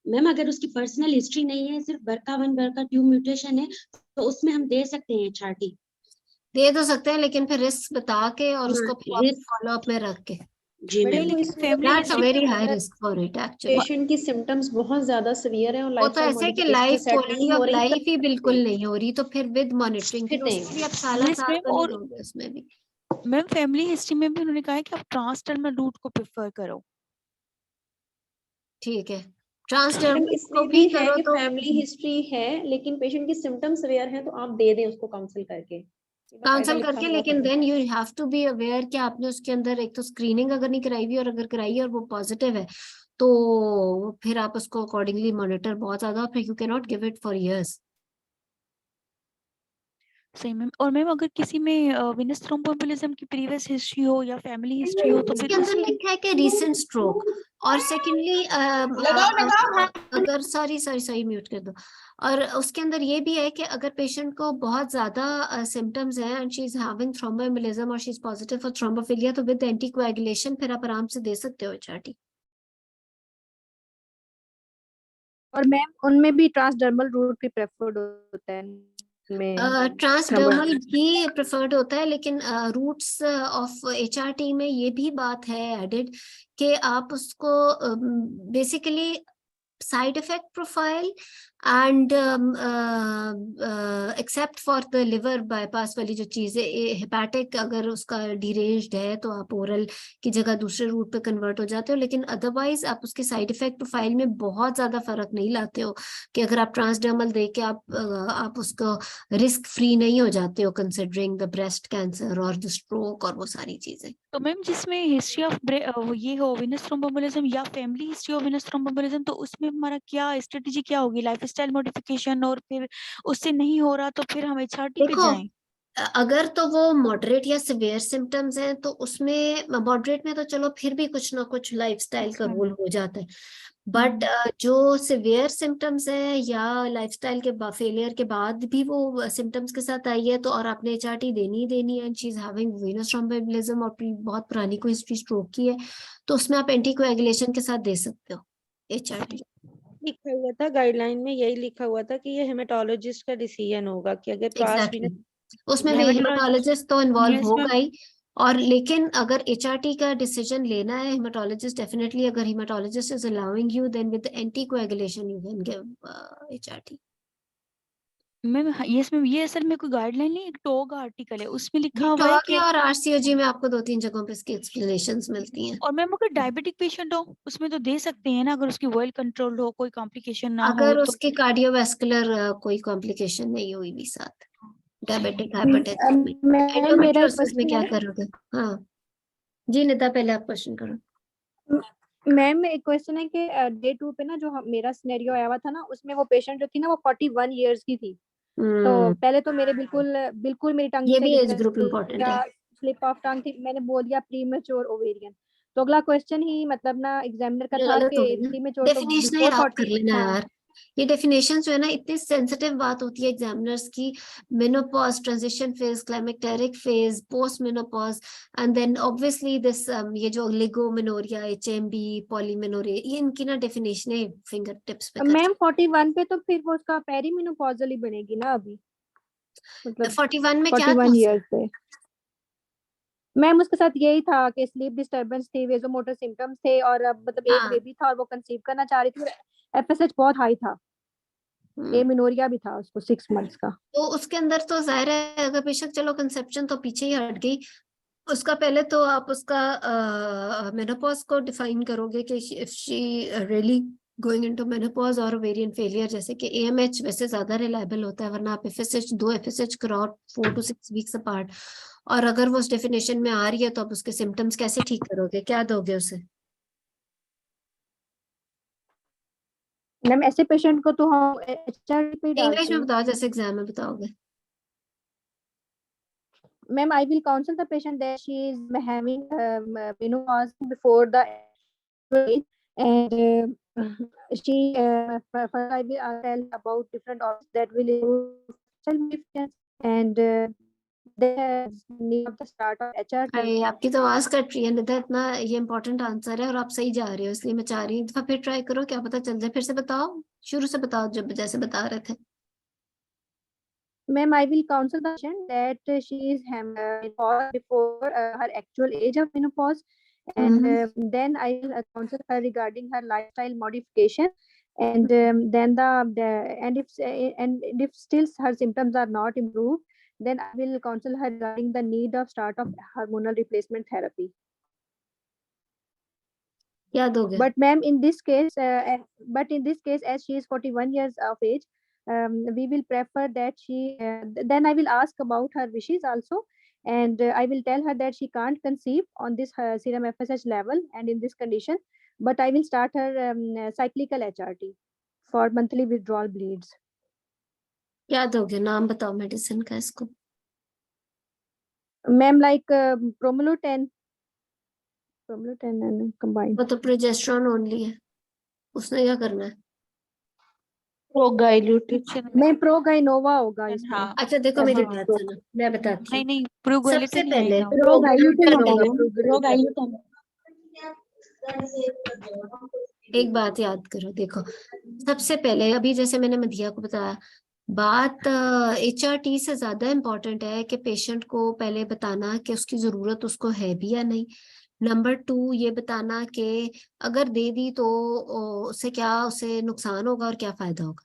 Ma'am अगर उसकी पर्सनल हिस्ट्री नहीं है, सिर्फ BRCA1 BRCA2 म्यूटेशन है तो उसमें हम दे सकते हैं एचआरटी। दे तो सकते हैं लेकिन फिर रिस्क बता के और उसको फॉलो अप में रख के। जी मैडम मैम। तो लेकिन इसमें family that's a history very में हाई अगर risk for it actually. Patient की सिम्टम्स बहुत ज्यादा सीवियर है और वो तो लाइफस्टाइल ऐसे है कि मॉडिफिकेशन लाइफ सेट नहीं क्वालिटी हो ऑफ रही लाइफ ही बिल्कुल नहीं, नहीं हो रही, तो फिर विद मॉनिटरिंग फिर फिर नहीं उसमें भी आप साल yes साल मैम। तो नहीं और रहोगे उसमें भी। मैम फैमिली हिस्ट्री में भी उन्होंने कहा है कि आप ट्रांसडर्मल रूट को प्रेफर करो। ठीक है, मैडम ट्रांसडर्मल को इसमें भी भी है करो कि तो फैमिली हिस्ट्री है लेकिन पेशेंट की सिम्टम्स अवेयर हैं तो आप दे दें उसको काउंसल करके, ये बाकायदा काउंसल लिखा करके, हुआ लेकिन था। Then you have to be aware कि आपने उसके अंदर एक तो स्क्रीनिंग अगर नहीं कराई हुई, और अगर कराई है और वो पॉजिटिव है तो फिर आप उसको अकॉर्डिंगली मॉनिटर बहुत ज्यादा, फिर you can not give it for years. सही मैम। और मैम अगर किसी में विनस थ्रोम्बोएम्बोलिज्म की प्रीवियस हिस्ट्री हो या फैमिली हिस्ट्री हो तो फिर इसके अंदर उसमें लिखा है कि रीसेंट स्ट्रोक, और सेकेंडली अगर सॉरी सॉरी सॉरी म्यूट कर दो, और उसके अंदर ये भी है कि अगर पेशेंट को बहुत ज्यादा सिम्टम्स हैं and she is having thromboembolism और she is positive for thrombophilia, तो विद एंटीकोएगुलेशन फिर आप आराम से दे सकते हो एचआरटी। और मैम उनमें भी ट्रांसडर्मल रूट भी प्रेफर्ड होता है में ट्रांसडर्मल भी प्रेफर्ड होता है, लेकिन रूट्स ऑफ एचआरटी में ये भी बात है एडेड कि आप उसको basically side effect profile and except for the liver bypass वाली जो चीज है, हेपेटिक अगर उसका डिरेंज्ड है तो आप ओरल की जगह दूसरे रूट पे कन्वर्ट हो जाते हो, लेकिन अदरवाइज आप उसके साइड इफेक्ट प्रोफाइल में बहुत ज्यादा फर्क नहीं लाते हो कि अगर आप ट्रांसडर्मल दे के आप उसको रिस्क फ्री नहीं हो जाते हो कंसिडरिंग द ब्रेस्ट कैंसर और द स्ट्रोक और वो सारी चीजें। तो मैम जिसमें हिस्ट्री ऑफ ये हो विनस थ्रोम्बोएम्बोलिज्म या family history of Venus thromboembolism, तो उसमें हमारा क्या स्ट्रेटेजी क्या होगी? लाइफस्टाइल मॉडिफिकेशन, और फिर उससे नहीं हो रहा तो फिर हम एचआरटी पे देखो, जाएं? अगर तो वो मॉडरेट या सिवियर सिम्टम्स हैं तो उसमें मॉडरेट में तो चलो फिर भी कुछ ना कुछ लाइफस्टाइल का रोल हो जाता है, बट जो सिवियर सिम्टम्स है या लाइफस्टाइल के फेलियर के बाद भी वो सिम्टम्स के साथ आई है तो, और आपने एचआरटी देनी ही देनी है, she is having venous thromboembolism और बहुत पुरानी कोई हिस्ट्री स्ट्रोक की है, तो उसमें आप एंटीकोएगुलेशन के साथ दे सकते हो एचआरटी। लिखा हुआ था गाइडलाइन में, यही लिखा हुआ था कि ये हेमेटोलॉजिस्ट का डिसीजन होगा कि अगर एग्जैक्टली, उसमें भी हेमेटोलॉजिस्ट। हेमाटोलॉजिस्ट तो इन्वॉल्व यस मैम। होगा ही, और लेकिन अगर एचआरटी का डिसीजन लेना है हेमाटोलॉजिस्ट डेफिनेटली, अगर haematologist is allowing you then with anticoagulation you can give HRT. Ma'am yes ma'am, ये असल में कोई गाइडलाइन नहीं, एक टोग आर्टिकल है उसमें लिखा ये हुआ है टॉक कि। और आरसीओजी में आपको 2-3 जगहों पे इसकी एक्सप्लेनेशंस मिलती हैं। और मैम अगर डायबिटिक पेशेंट हो उसमें तो दे सकते हैं ना, अगर उसकी वेल कंट्रोल हो, कोई कॉम्प्लिकेशन ना हो अगर तो। उसके कार्डियोवैस्कुलर कोई कॉम्प्लिकेशन नहीं हुई भी साथ, डायबिटिक हाइपरटेंशन में, मैम मेरा एक एंडोमेट्रियोसिस में क्वेश्चन क्या है। करोगे? हाँ जी निदा, पहले आप क्वेश्चन करो। मैम एक क्वेश्चन है कि डे 2 पे ना जो मेरा सिनेरियो आया हुआ था ना, उसमें वो पेशेंट जो थी ना वो 41 इयर्स की थी। तो पहले तो मेरे बिल्कुल बिल्कुल मेरी टंग ये से भी एज निकल ग्रुप इम्पोर्टेंट है। गया, स्लिप ऑफ टंग थी, मैंने बोल दिया प्रीमेच्योर ओवेरियन। तो अगला क्वेश्चन ही मतलब ना एग्जामिनर का ये था गलत हो कि गई ना, प्रीमेच्योर तो डेफिनेशन बिफोर याद कर 40। लेना हाँ यार, ये डेफिनेशन जो है ना इतनी सेंसिटिव बात होती है एग्जामिनर्स की। Menopause, transition phase, climacteric phase, post menopause, and then obviously this ये जो लिगोमेनोरिया, एचएमबी, पॉलीमेनोरिया, ये इनकी ना डेफिनेशन है फिंगर टिप्स पे कर मैम 41 पे तो फिर वो उसका पेरीमेनोपॉजल ही बनेगी ना अभी, मतलब 41 में क्या था 41 उसमें? इयर्स पे। मैम उसके साथ यही था कि स्लीप डिस्टरबेंस थी, वेजोमोटर सिम्टम्स थे, और अब मतलब एक हाँ बेबी था और वो कंसीव करना चाह रही थी, एफएसएच बहुत हाई था, एमिनोरिया भी था उसको 6 मंथ्स का। तो उसके अंदर तो जाहिर है अगर बेशक चलो कंसेप्शन तो पीछे ही हट गई, उसका पहले तो आप उसका मेनोपॉज को डिफाइन करोगे कि if she really going into menopause और ओवेरियन फेलियर, जैसे कि एएमएच वैसे ज्यादा रिलायबल होता है, वरना आप एफएसएच 2 एफएसएच कराओ 4 to 6 वीक्स अपार्ट, और अगर वो उस डेफिनेशन में आ रही है तो आप उसके सिम्टम्स कैसे ठीक करोगे, क्या दोगे उसे? मैम ऐसे पेशेंट को तो हम एचआरटी पे ही इंग्लिश डालते में हैं। बताओ जैसे एग्जाम में बताओगे। Ma'am, I will counsel the patient that she is having menopause before the age, and she first I will tell about different options that will improve self-defense, and the need of the start of HRT. अरे आपकी तो आवाज cut रही है निधा, इतना ये important answer है और आप सही जा रहे हो, इसलिए मैं चाह रही हूँ एक दफा फिर ट्राई करो, क्या पता चल जाए। फिर से बताओ, शुरू से बताओ जब जैसे बता रहे थे। Ma'am, I will counsel the patient that she is menopause before her actual age of menopause, and then I will counsel her regarding her lifestyle modification, and then and if still her symptoms are not improved, then I will counsel her regarding the need of start of hormonal replacement therapy. याद हो गया? But ma'am, in this case, as she is 41 years of age, we will prefer that she. Then I will ask about her wishes also, and I will tell her that she can't conceive on this serum FSH level and in this condition, but I will start her cyclical HRT for monthly withdrawal bleeds. याद हो गया? नाम बताओ medicine का इसको. Ma'am, like Promolu 10 and combined. वो तो progesterone only है, उसने क्या करना है? प्रोगाइल्यूटिन मैं प्रोगाइनोवा होगा इसमें. हाँ अच्छा देखो मेरी बात सुनो, मैं बताती हूँ. नहीं सबसे प्रोगाइल्यूटिन पहले एक बात याद करो. देखो सबसे पहले अभी जैसे मैंने मधिया को बताया, बात HRT से ज्यादा इम्पोर्टेंट है कि पेशेंट को पहले बताना कि उसकी जरूरत उसको है भी या नहीं. नंबर 2 ये बताना कि अगर दे दी तो उससे क्या उसे नुकसान होगा और क्या फायदा होगा.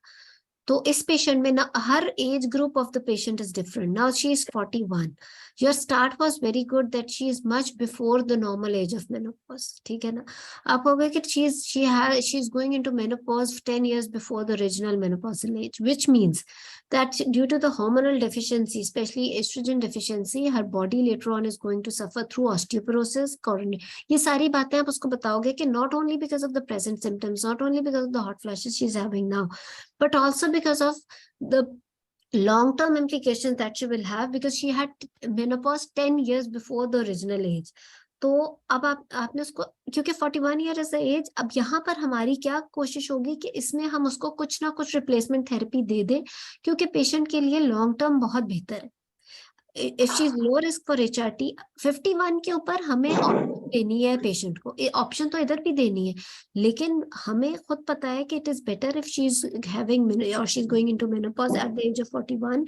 तो इस पेशेंट में ना हर age group of the patient is different. Now she is 41. Your start was very good that she is much before the normal age of menopause. ठीक है ना? आप कहोगे कि she is going into menopause 10 years before the original menopausal age, which means that due to the hormonal deficiency, especially estrogen deficiency, her body later on is going to suffer through osteoporosis. ये सारी बातें आप उसको बताओगे कि not only because of the present symptoms, not only because of the hot flashes she's having now, but also because of the long-term implications that she will have because she had menopause 10 years before the original age. तो अब आपने उसको, क्योंकि 41 year is the age, अब यहाँ पर हमारी क्या कोशिश होगी कि इसमें हम उसको कुछ ना कुछ रिप्लेसमेंट थेरेपी दे दें, क्योंकि पेशेंट के लिए लॉन्ग टर्म बहुत बेहतर है. If she is low risk for HRT 51 के ऊपर हमें ऑप्शन देनी है पेशेंट को. ऑप्शन तो इधर भी देनी है, लेकिन हमें खुद पता है कि it is better if she is having और she is going into menopause at the age of 41,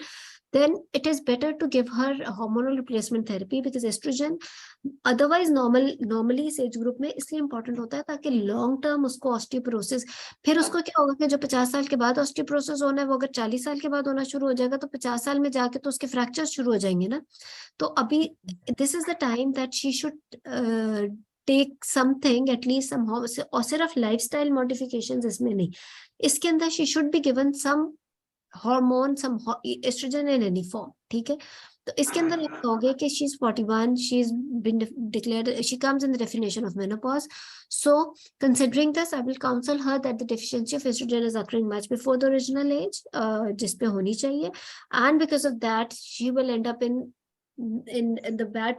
then it is better to give her hormonal replacement therapy because estrogen otherwise normally इस एज ग्रुप में इसलिए important होता है ताकि long term उसको osteoporosis, फिर उसको क्या होगा कि जो 50 साल के बाद ऑस्टियोपोरोसिस होना है वो अगर 40 साल के बाद होना शुरू हो जाएगा तो 50 साल में जाके तो उसके फ्रैक्चर शुरू हो जाएंगे ना. तो अभी this is the time that she should take something at least some, और सिर्फ लाइफस्टाइल मॉडिफिकेशंस इसमें नहीं, इसके अंदर she should be given some hormone, some oestrogen in any form. ठीक है? तो इसके अंदर आप कहोगे कि she is 41, she is been declared, she comes in the definition of menopause. So considering this I will counsel her that the deficiency of oestrogen is occurring much before the original age, जिस पे होनी चाहिए, and because of that she will end up in the bad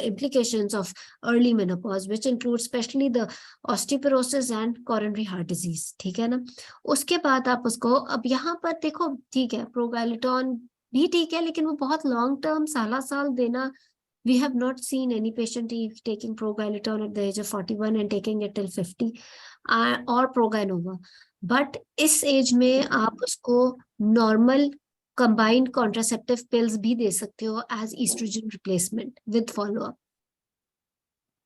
implications of early menopause, which includes especially the osteoporosis and coronary heart disease. ठीक है ना? उसके बाद आप उसको, अब यहाँ पर देखो ठीक है प्रोगाइलिटॉन भी ठीक है, लेकिन वो बहुत लॉन्ग टर्म साल देना. We have not seen any patient taking progailiton at the age of 41 and taking it till 50 or progainova. But इस एज में आप उसको नॉर्मल कंबाइंड कॉन्ट्रासेप्टिव पिल्स भी दे सकते हो as oestrogen replacement with followup.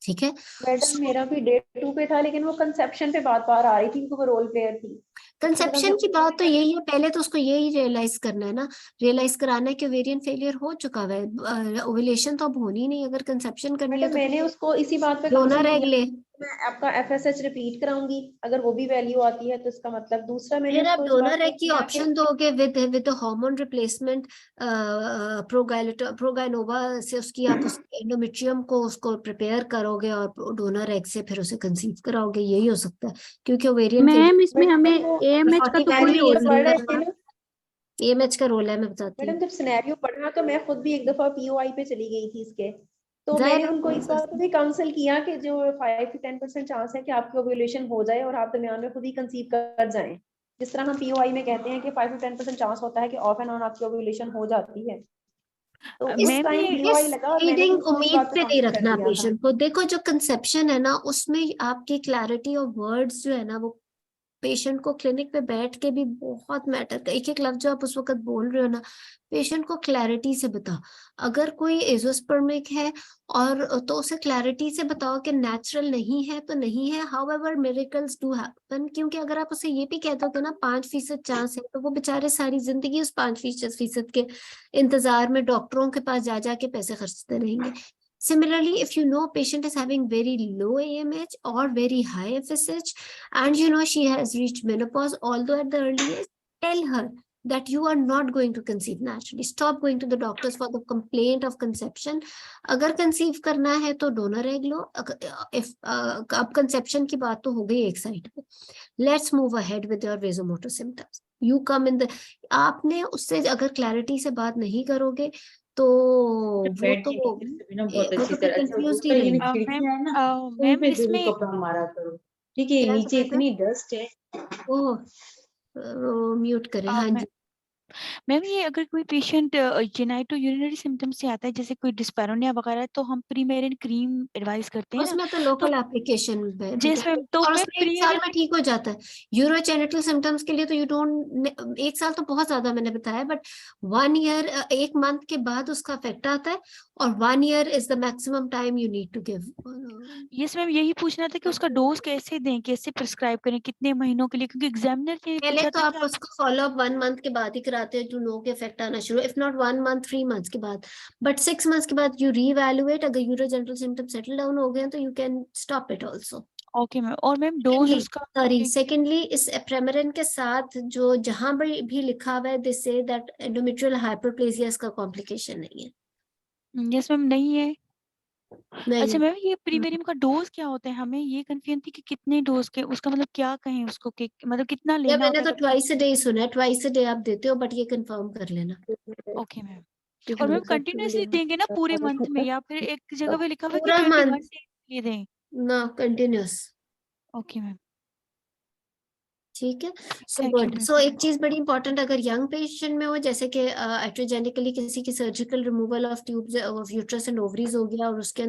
ठीक है? मैडम मेरा भी डे 2 पे था, लेकिन वो कंसेप्शन पे बात बार आ रही थी, वो रोल प्लेयर थी. कंसेप्शन की बात तो यही है, पहले तो उसको यही रियलाइज करना है ना, रियलाइज कराना है कि ओवेरियन फेलियर हो चुका है, ओव्यूलेशन तो अब होनी नहीं. अगर कंसेप्शन करनी है तो मैंने उसको इसी बात पे डोनर एग ले. मैं आपका FSH रिपीट कराऊंगी, अगर वो भी वैल्यू आती है तो इसका मतलब दूसरा मैंने फिर आप उसको इस बात डोनर पे एग की किया कि ऑप्शन दोगे विद हार्मोन रिप्लेसमेंट प्रोगाइनोवा से उसकी आप उस एंडोमेट्रियम को उसको प्रिपेयर करोगे और डोनर एग से फिर उसे कंसीव कराओगे. यही हो सकता है क्योंकि ओवेरियन मैम इसमें हमें AMH का तो कोई रोल नहीं है. AMH का रोल है, मैं बताती हूँ. मैडम जब सिनेरियो पढ़ा तो मैं खुद भी एक दफा POI पे चली गई थी इसके, तो जाहिर मैंने है, उनको इस बात पे भी काउंसिल किया कि जो 5 to 10% चांस है कि आपकी ओव्यूलेशन हो जाए और आप दरमियान में खुद ही कंसीव कर जाएं. जिस तरह हम POI में कहते हैं कि 5 to 10% चांस होता है कि ऑफ एंड ऑन आपकी ओव्यूलेशन हो जाती है. तो उस टाइम POI लगा और मैंने फीडिंग उसको इस उम्मीद बात पे पे नहीं काउंसिल कर रखना दिया था. पेशेंट को. देखो जो कंसेप्शन है ना उसमें आपकी क्लैरिटी ऑफ वर्ड्स जो है ना वो पेशेंट को क्लिनिक पे बैठ के भी बहुत मैटर का एक एक लफ्ज जो आप उस वक्त बोल रहे हो ना, पेशेंट को क्लैरिटी से बताओ। अगर कोई एजोस्पर्मिक है और तो उसे क्लैरिटी से बताओ कि नेचुरल नहीं है तो नहीं है, हाउएवर मिरेकल्स डू हैपन। क्योंकि अगर आप उसे ये भी कह दोगे ना 5% चांस है, तो वो बेचारे सारी जिंदगी उस 5% के इंतजार में डॉक्टरों के पास जा जाके पैसे खर्चते रहेंगे। Similarly, if you know patient is having very low AMH or very high FSH, and you know she has reached menopause, although at the early age, tell her that you are not going to conceive naturally. Stop going to the doctors for the complaint of conception. अगर conceive करना है तो donor egg low. if अब conception की बात तो हो गई एक साइड पे। Let's move ahead with your vasomotor symptoms. You come in the आपने उससे अगर clarity से बात नहीं करोगे तो वो तो बहुत वो अच्छी तो फिर तरह से कंफ्यूज ही रहेंगे। खिड़कियां है ना, उन मैम पे जरूर इसमें कपड़ा मारा करो, ठीक है? क्या नीचे कहते इतनी डस्ट है। ओ म्यूट करें। हाँ जी। मैम ये अगर कोई पेशेंट जेनाइटो यूरिनरी सिम्टम्स से आता है, जैसे कोई डिस्पैरोनिया वगैरह, तो हम प्रीमेरिन क्रीम एडवाइस करते हैं ना, उसमें तो लोकल एप्लीकेशन जैस मैम, तो और मैं उसमें 1 साल में ठीक हो जाता है। यूरोजेनिटल सिम्टम्स के लिए तो यू डोंट 1 साल तो बहुत ज्यादा मैंने बताया, बट 1 ईयर 1 मंथ के बाद उसका इफेक्ट आता है, और 1 year is the maximum time you need to give. Yes ma'am, यही पूछना था कि उसका डोज कैसे दें, कैसे प्रिस्क्राइब करें, कितने महीनों के लिए, क्योंकि एग्जामिनर ने पहले पूछा तो था आप कि उसको फॉलो अप 1 मंथ के बाद ही कराते हैं, टू नो के इफेक्ट आना शुरू, इफ नॉट 1 मंथ 3 मंथ्स के बाद, बट 6 मंथ्स के बाद यू रीवैल्यूएट। अगर यूरोजेनिटल सिम्टम सेटल डाउन हो गए तो you can stop it also. Okay ma'am. और मैम डोज उसका सेकेंडली इस एप्रेमरिन के साथ जो जहां भी लिखा हुआ है this say that endometrial hyperplasia इसका कॉम्प्लिकेशन नहीं है। यस मैम, नहीं है। नहीं। अच्छा मैम, ये प्रीमेरियम का डोज क्या होता है? हमें ये कंफ्यूजन थी कि कितने डोज के, उसका मतलब क्या कहें उसको, कि मतलब कितना या लेना मैंने होता तो है? ट्वाइस अ डे सुना है, ट्वाइस अ डे आप देते हो, बट ये कंफर्म कर लेना। Okay ma'am. और मैम कंटिन्यूअसली देंगे ना पूरे मंथ में, या फिर एक जगह पे लिखा हुआ है कि पूरा 21 मंथ डेज के लिए दें? ना, कंटिन्यूस। ओके मैम, ठीक है। So thank you good. Ma'am. So एक चीज बड़ी इंपॉर्टेंट, अगर यंग पेशेंट में हो, जैसे कि एट्रोजेनिकली किसी की surgical removal of tubes of uterus and ovaries हो गया, और उसके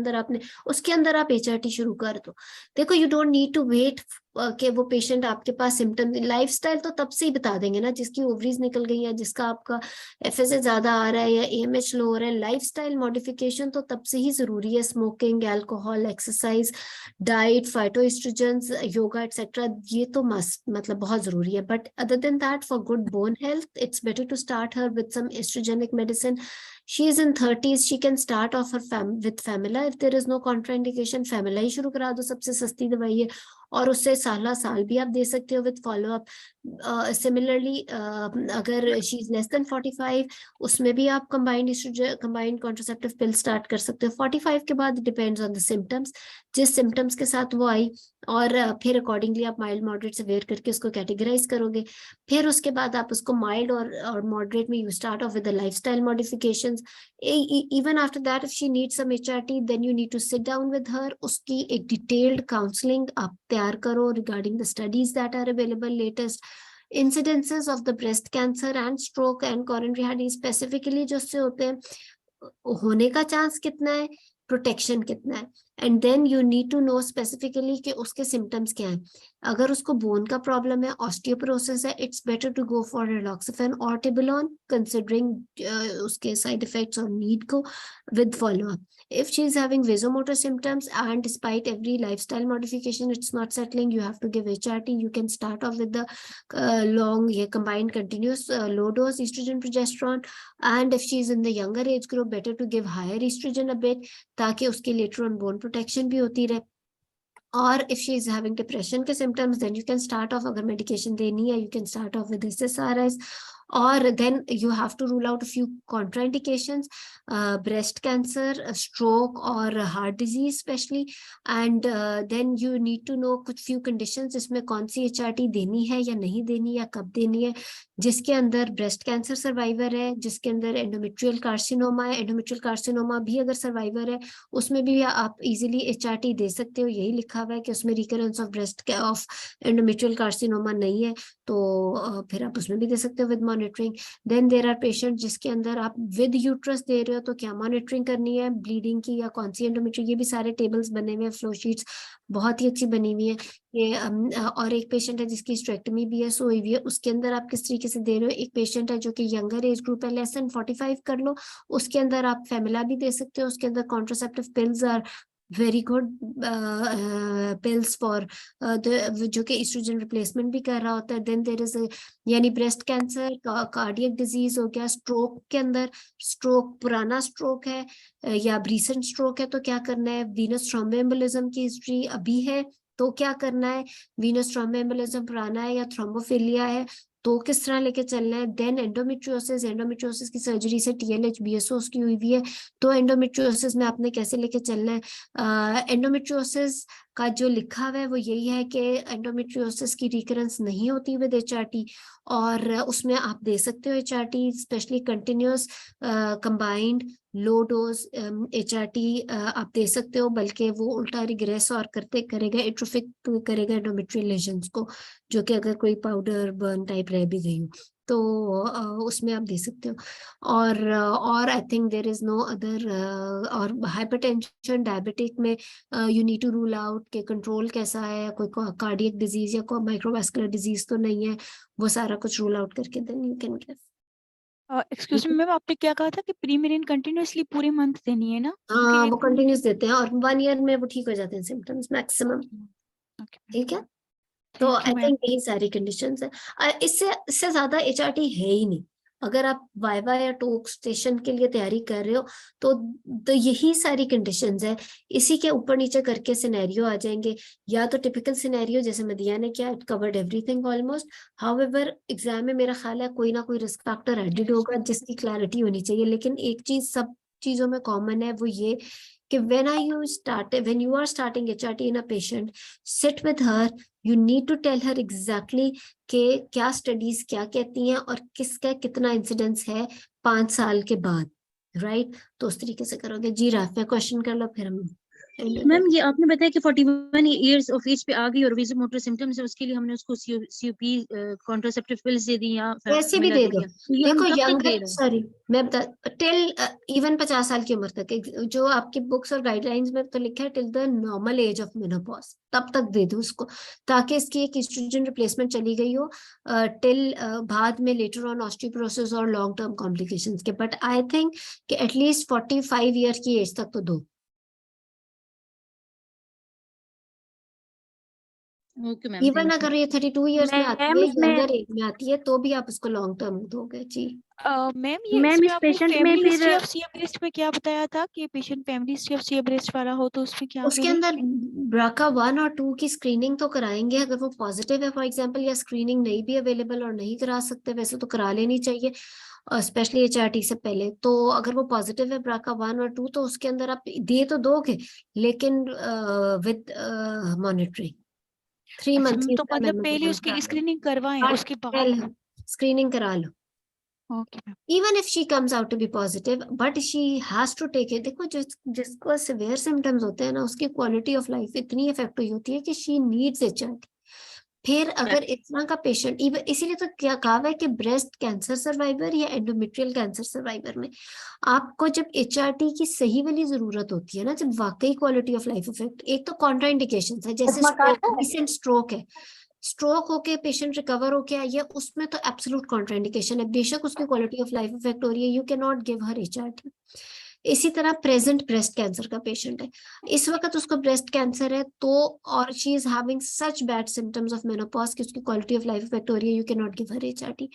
अंदर आप HRT शुरू कर दो। देखो, you don't need to wait कि वो पेशेंट आपके पास सिम्टम, लाइफस्टाइल तो तब से ही बता देंगे ना, जिसकी ओवरीज निकल गई है, जिसका आपका FSH ज्यादा आ रहा है या AMH लो हो रहा है, लाइफस्टाइल मॉडिफिकेशन तो तब से ही जरूरी है। Smoking, alcohol, exercise, diet, phytoestrogens, yoga etcetera, ये तो मस्ट मतलब बहुत जरूरी है। But other than that, for good bone health, it's better to start her with some estrogenic medicine. She is in 30s, she can start off her with Famila. If there is no contraindication, Famila ही शुरू करा दो, सबसे सस्ती दवाई है, और उससे साल भी आप दे सकते हो विद फॉलो अप। सिमिलरली अगर शी इज लेस देन 45, उसमें भी आप कंबाइंड कॉन्ट्रासेप्टिव पिल स्टार्ट कर सकते हो। 45 के बाद डिपेंड्स ऑन द सिम्टम्स, जिस सिम्टम्स के साथ वो आई, और फिर अकॉर्डिंगली आप माइल्ड मॉडरेट सेवियर करके उसको कैटेगराइज करोगे। फिर उसके बाद आप उसको माइल्ड और मॉडरेट में you start of with the lifestyle modifications. even after that, if she needs some HRT, then you need to sit down with her. उसकी एक डिटेल्ड काउंसलिंग आप तैयार करो regarding the studies that are available, latest incidences of the breast cancer and stroke and coronary heart disease specifically जो उससे होते हैं, होने का चांस कितना है, प्रोटेक्शन कितना है, and then you need to know specifically कि उसके सिम्टम्स क्या हैं। अगर उसको बोन का प्रॉब्लम है, ऑस्टियोपोरोसिस है, it's better to go for raloxifene और टिबुलोन, कंसिडरिंग उसके साइड इफेक्ट्स और नीड को with follow up. If she is having vasomotor symptoms and despite every lifestyle modification it's not settling, you have to give HRT. You can start off with the long combined continuous low dose estrogen progesterone, and if she is in the younger age group, better to give higher estrogen a bit ताकि उसके later on bone protection भी होती रहे. और if she is having depression के symptoms, then you can start off, अगर medication देनी है, you can start off with SSRIs. Or then you have to rule out a few contraindications, breast cancer, stroke or heart disease especially, and then you need to know कुछ few conditions इसमें कौन सी HRT देनी है या नहीं देनी या कब देनी है, जिसके अंदर ब्रेस्ट कैंसर सर्वाइवर है, जिसके अंदर एंडोमेट्रियल कार्सिनोमा है, एंडोमेट्रियल कार्सिनोमा भी अगर सर्वाइवर है उसमें भी आप इजीली HRT दे सकते हो। यही लिखा हुआ है कि उसमें रिकरेंस ऑफ एंडोमेट्रियल कार्सिनोमा नहीं है, तो फिर आप उसमें भी दे सकते हो with monitoring. Then there are patient जिसके अंदर आप विद यूट्रस दे रहे हो तो क्या मॉनिटरिंग करनी है, ब्लीडिंग की या कौन सी एंडोमेट्रियम, ये भी सारे टेबल्स बने हुए हैं, फ्लो शीट्स बहुत ही अच्छी बनी हुई है ये। और एक पेशेंट है जिसकी हिस्टेरेक्टमी भी है, सोई भी है, उसके अंदर आप किस तरीके से दे रहे हो। एक पेशेंट है जो कि यंगर एज ग्रुप है, लेस देन 45 कर लो, उसके अंदर आप फेमिला भी दे सकते हो, उसके अंदर contraceptive pills are very good pills for जो कि एस्ट्रोजन रिप्लेसमेंट भी कर रहा होता है। देन देयर इज यानी ब्रेस्ट कैंसर, कार्डियक डिजीज हो गया, स्ट्रोक के अंदर, स्ट्रोक पुराना स्ट्रोक है या रिसेंट स्ट्रोक है तो क्या करना है, वीनस थ्रोम्बोएम्बोलिज्म की हिस्ट्री अभी है तो क्या करना है, वीनस थ्रोम्बोएम्बोलिज्म पुराना है या थ्रोम्बोफिलिया है तो किस तरह लेके चलना है। देन एंडोमेट्रियोसिस, एंडोमेट्रियोसिस की सर्जरी से TLH BSO की हुई हुई है तो एंडोमेट्रियोसिस में आपने कैसे लेके चलना है। एंडोमेट्रियोसिस का जो लिखा हुआ है वो यही है कि एंडोमेट्रियोसिस की रिकरेंस नहीं होती विद HRT और उसमें आप दे सकते हो HRT, specially continuous combined low dose HRT आप दे सकते हो, बल्कि वो उल्टा रिग्रेस और करेगा, एट्रोफिक करेगा एंडोमेट्रियल लेजन्स को, जो कि अगर कोई पाउडर बर्न टाइप रह भी गई हो तो उसमें आप दे सकते हो। और I think there is no other. और हाइपरटेंशन डायबिटिक में you need to rule out के कंट्रोल कैसा है, कोई कार्डियक डिजीज या कोई माइक्रोवास्कुलर डिजीज तो नहीं है, वो सारा कुछ रूल आउट करके then you can give. Excuse me ma'am, आपने क्या कहा था कि प्रीमिरिन कंटिन्यूअसली पूरे मंथ देनी है ना? हाँ वो कंटिन्यूस देते हैं और 1 ईयर में वो ठीक हो जाते हैं सिम्टम्स मैक्सिमम। ठीक है, तो आई थिंक यही सारी कंडीशंस है। इससे ज्यादा HRT है ही नहीं। अगर आप वाइवा या टोक स्टेशन के लिए तैयारी कर रहे हो तो यही सारी कंडीशंस है, इसी के ऊपर नीचे करके सिनेरियो आ जाएंगे। या तो टिपिकल सिनेरियो जैसे मदिया ने किया, it covered everything almost. However exam में मेरा ख्याल है कोई ना कोई रिस्क फैक्टर एडेड होगा जिसकी क्लैरिटी होनी चाहिए। लेकिन एक चीज सब चीजों में कॉमन है, वो ये कि when you are starting HRT in a patient, sit with her, you need to tell her exactly कि क्या स्टडीज क्या कहती हैं और किसका कितना इंसिडेंस है 5 साल के बाद, राइट? तो उस तरीके से करोगे। जी राफिया क्वेश्चन कर लो फिर हम। मैम ये आपने बताया कि 41 इयर्स ऑफ एज पे आ गई और वेसोमोटर सिम्टम्स है, उसके लिए हमने उसको COP कॉन्ट्रासेप्टिव पिल्स दे दी या वैसे भी दे दो। देखो यंगर, सॉरी मैं बता, टिल इवन 50 साल की उम्र तक, जो आपकी बुक्स और गाइडलाइंस में तो लिखा है till the normal age of menopause, तब तक दे दो उसको, ताकि इसकी एक एस्ट्रोजन रिप्लेसमेंट चली गई हो टिल बाद में लेटर ऑन ऑस्टियोपोरोसिस और लॉन्ग टर्म कॉम्प्लिकेशंस के। बट आई थिंक कि एटलीस्ट 45 ईयर की एज तक तो दो। ओके मैम, इवन अगर ये 32 इयर्स में आती है, यंगर एज में आती है, तो भी आप उसको लॉन्ग टर्म दोगे। जी मैम, ये मैम इसमें इस आपने पेशेंट में फैमिली फिर हिस्ट्री ऑफ सी ब्रेस्ट में क्या बताया था कि patient family history of C breast वाला हो तो उसमें क्या उसके करें? अंदर BRCA 1 और 2 की स्क्रीनिंग तो कराएंगे अगर वो पॉजिटिव है फॉर एग्जांपल, या स्क्रीनिंग नहीं भी अवेलेबल और नहीं करा सकते, वैसे तो करा लेनी चाहिए स्पेशली HRT से पहले। तो अगर वो पॉजिटिव है BRCA 1 और 2 तो उसके अंदर आप दे तो दोगे, लेकिन विद मॉनिटरिंग 3 अच्छा, मंथली तो मतलब पहले उसकी स्क्रीनिंग करवाएं उसके बाद। स्क्रीनिंग करा लो। Okay ma'am. Even if she comes out to be positive, but she has to take it। देखो जिसको severe symptoms होते हैं ना, उसकी quality of life इतनी affect हुई होती है कि she needs HRT। फिर अगर इस तरह का पेशेंट, इसीलिए तो क्या कहा है कि ब्रेस्ट कैंसर सर्वाइवर या एंडोमेट्रियल कैंसर सर्वाइवर में आपको जब HRT की सही वाली जरूरत होती है ना, जब वाकई क्वालिटी ऑफ लाइफ इफेक्ट, एक तो कॉन्ट्राइंडिकेशन है जैसे रिसेंट स्ट्रोक है, स्ट्रोक होके पेशेंट रिकवर होके आई है, उसमें तो एब्सोल्यूट कॉन्ट्राइंडिकेशन है, बेशक उसकी क्वालिटी ऑफ लाइफ इफेक्ट हो रही है, you can not give her HRT। इसी तरह प्रेजेंट ब्रेस्ट कैंसर का पेशेंट है, इस वक्त उसको ब्रेस्ट कैंसर है तो, और she is having such bad symptoms of menopause कि उसकी क्वालिटी ऑफ लाइफ इफेक्ट हो रही है, you can not give her HRT।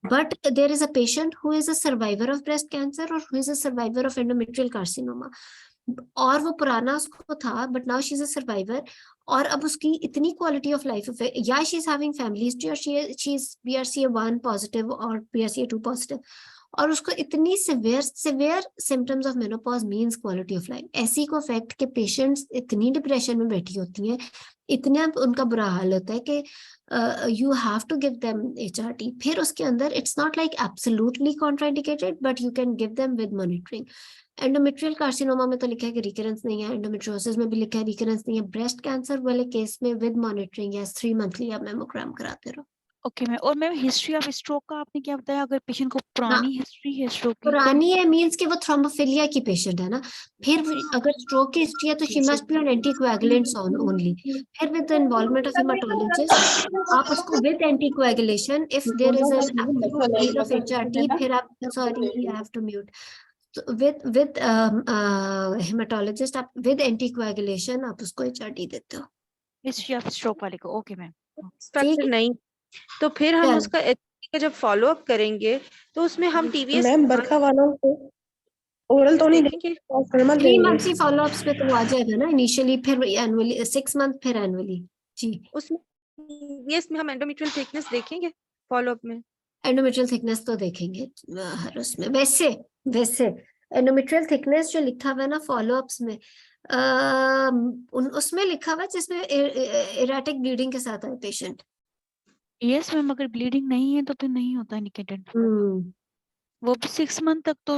But there is a patient who is a survivor of breast cancer और who is a survivor of endometrial carcinoma, और वो पुराना उसको था but now she is a survivor, और अब उसकी इतनी क्वालिटी ऑफ लाइफ या she is having family history और शी इज BRCA1 पॉजिटिव और BRCA2 पॉजिटिव, और उसको इतनी severe symptoms of menopause means quality of life, ऐसी को इफेक्ट के पेशेंट्स इतनी डिप्रेशन में बैठी होती हैं, इतना उनका बुरा हाल होता है कि you have to give them HRT। फिर उसके अंदर it's not like absolutely contraindicated, but you can give them with monitoring. Endometrial carcinoma में तो लिखा है कि रिकरेंस नहीं है, एंडोमेट्रियोसिस में भी लिखा है रिकरेंस नहीं है, ब्रेस्ट कैंसर वाले केस में विद मॉनिटरिंग या 3 मंथली आप मेमोग्राम कराते रहो। Okay ma'am. और मैम हिस्ट्री ऑफ स्ट्रोक का आपने क्या बताया? अगर पेशेंट को पुरानी हिस्ट्री है स्ट्रोक की तो पुरानी है मींस कि वो थ्रोम्बोफिलिया की पेशेंट है ना, फिर अगर स्ट्रोक की हिस्ट्री है तो she must be on anticoagulants only. फिर with the involvement of hematologist आप उसको with anticoagulation if there is an absolute need of HRT, फिर आप, sorry I have to mute, with hematologist आप विद एंटीकोएगुलेशन आप उसको एचआरटी देते हो। हिस्ट्री ऑफ स्ट्रोक वाले को। Okay ma'am. स्ट्रक्चर नहीं तो फिर हम चलो। उसका HCG का जब फॉलो अप करेंगे तो उसमें हम TVS मैम बरखा वालों को ओरल तो नहीं देखेंगे। ट्रांसडर्मल 3 देंगे। मंथली फॉलोअप्स पे तो आ जाएगा ना इनिशियली, फिर एनुअली 6 मंथ, फिर एनुअली। जी उसमें TVS में हम एंडोमेट्रियल थिकनेस देखेंगे फॉलो अप में। एंडोमेट्रियल थिकनेस तो देखेंगे हर उसमें। वैसे एंडोमेट्रियल थिकनेस जो लिखा हुआ है ना फॉलोअप्स में, उसमें लिखा हुआ है जिसमें इरेटिक ब्लीडिंग के साथ है पेशेंट। यस मैम, अगर ब्लीडिंग नहीं है तो फिर नहीं होता इंडिकेटेड। वो भी 6 मंथ तक तो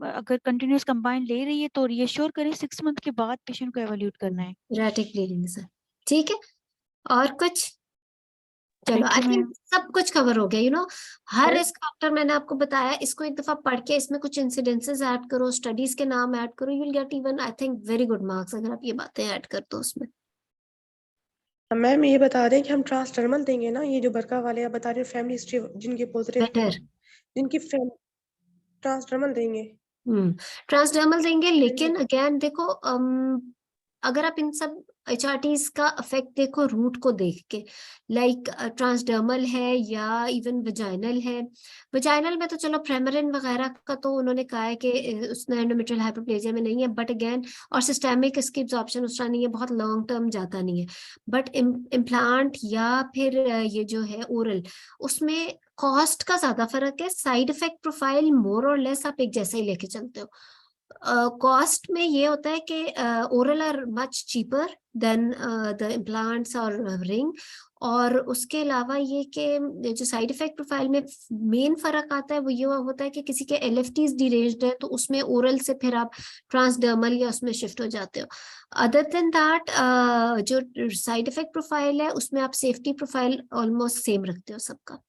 अगर कंटिन्यूअस कंबाइन ले रही है तो रीअश्योर करें 6 मंथ के बाद पेशेंट को एवैल्यूएट करना है। इरेटिक ब्लीडिंग से। ठीक है, और कुछ? चलो आई थिंक सब कुछ कवर हो गया। हर रिस्क फैक्टर मैंने आपको बताया, इसको एक दफा पढ़ के इसमें कुछ इंसिडेंसेस ऐड करो, स्टडीज के नाम ऐड करो, you will get even I think very good marks अगर आप ये बातें ऐड कर दो उसमें। मैम ये बता दें कि हम ट्रांसडर्मल देंगे ना, ये जो बरका वाले आप बता रहे हैं फैमिली हिस्ट्री जिनके पॉजिटिव बेटर जिनकी ट्रांसडर्मल देंगे। ट्रांसडर्मल देंगे, लेकिन अगेन देखो अगर आप इन सब HRTs का इफेक्ट देखो रूट को देख के, लाइक ट्रांसडर्मल है या इवन वजाइनल है। वजाइनल में तो चलो प्रेमरिन वगैरह का तो उन्होंने कहा है कि उसने एंडोमेट्रियल हाइपरप्लेजिया में नहीं है, बट अगेन और सिस्टेमिक इसकी एब्जॉर्प्शन उस तरह नहीं है, बहुत लॉन्ग टर्म जाता नहीं है। बट इम्प्लांट या फिर ये जो है ओरल, उसमें कॉस्ट का ज्यादा फर्क है, साइड इफेक्ट प्रोफाइल मोर और लेस आप एक जैसा ही लेके चलते हो। कॉस्ट में ये होता है कि oral are much cheaper than the implants और रिंग, और उसके अलावा ये कि जो साइड इफेक्ट प्रोफाइल में मेन फर्क आता है वो ये होता है कि किसी के LFTs डिरेंज्ड है तो उसमें ओरल से फिर आप ट्रांसडर्मल या उसमें शिफ्ट हो जाते हो। अदर देन दैट जो साइड इफेक्ट प्रोफाइल है उसमें आप सेफ्टी प्रोफाइल ऑलमोस्ट सेम रखते हो सबका।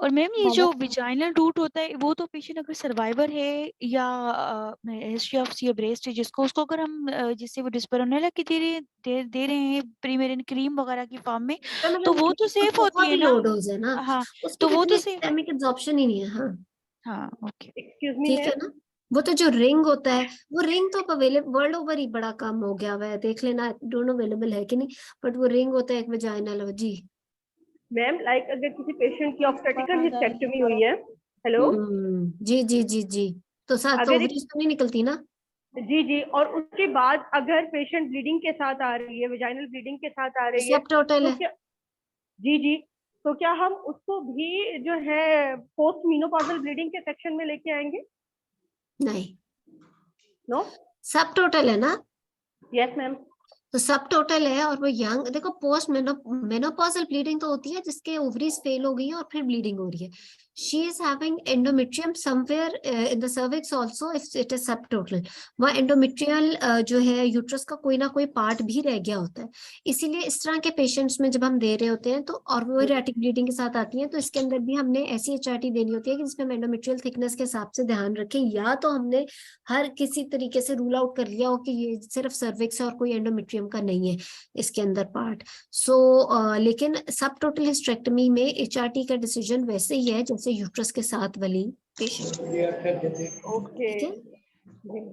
और मैम ये जो विजाइनल रूट होता है वो तो पेशेंट अगर सर्वाइवर है या हिस्ट्री ऑफ सी ब्रेस्ट है जिसको, उसको अगर हम जिससे वो डिस्पेरोनेला की दे रहे हैं प्रीमेरिन क्रीम वगैरह की फॉर्म में तो वो तो सेफ होती है ना। लो डोज है ना, हाँ उसकी तो वो तो सिस्टेमिक एब्जॉर्प्शन ही नहीं है। हाँ हाँ ओके ठीक है ना। वो तो जो रिंग होता है, वो रिंग तो अवेलेबल वर्ल्ड ओवर ही बड़ा कम हो गया हुआ है, देख लेना, डोंट नो अवेलेबल है कि नहीं, बट वो रिंग होता है एक वजाइनल। जी मैम लाइक अगर किसी पेशेंट की ऑब्स्टेट्रिकल हिस्टेक्टोमी हुई है, हेलो जी जी जी जी, तो साथ तो ओवरीज तो नहीं निकलती ना। जी, और उसके बाद अगर पेशेंट ब्लीडिंग के साथ आ रही है, वेजाइनल ब्लीडिंग के साथ आ रही है, सब टोटल तो है। क्या जी तो क्या हम उसको भी जो है पोस्ट मीनोपॉजल ब्लीडिंग के सेक्शन में लेके आएंगे? नहीं, नो सब टोटल है ना। Yes ma'am. तो सब टोटल है, और वो यंग, देखो पोस्ट मेनोपॉजल ब्लीडिंग तो होती है जिसके ओवरीज फेल हो गई है और फिर ब्लीडिंग हो रही है। She is having endometrium somewhere in the cervix also if it is सब टोटल। वहाँ एंडोमेट्रियल जो है यूट्रस का कोई ना कोई पार्ट भी रह गया होता है। इसीलिए इस तरह के पेशेंट्स में जब हम दे रहे होते हैं तो, और वो इरेटिक ब्लीडिंग के साथ आती है, तो इसके अंदर भी हमने ऐसी HRT देनी होती है कि जिसमें हम एंडोमेट्रियल थिकनेस के हिसाब से ध्यान रखें, या तो हमने हर किसी तरीके से रूल आउट कर लिया हो कि ये सिर्फ सर्विक्स और कोई एंडोमेट्रियम का नहीं है इसके अंदर पार्ट। लेकिन सब टोटल हिस्टेक्टमी में HRT का डिसीजन वैसे ही है जैसे यूट्रस के साथ वाली पेशेंट। ओके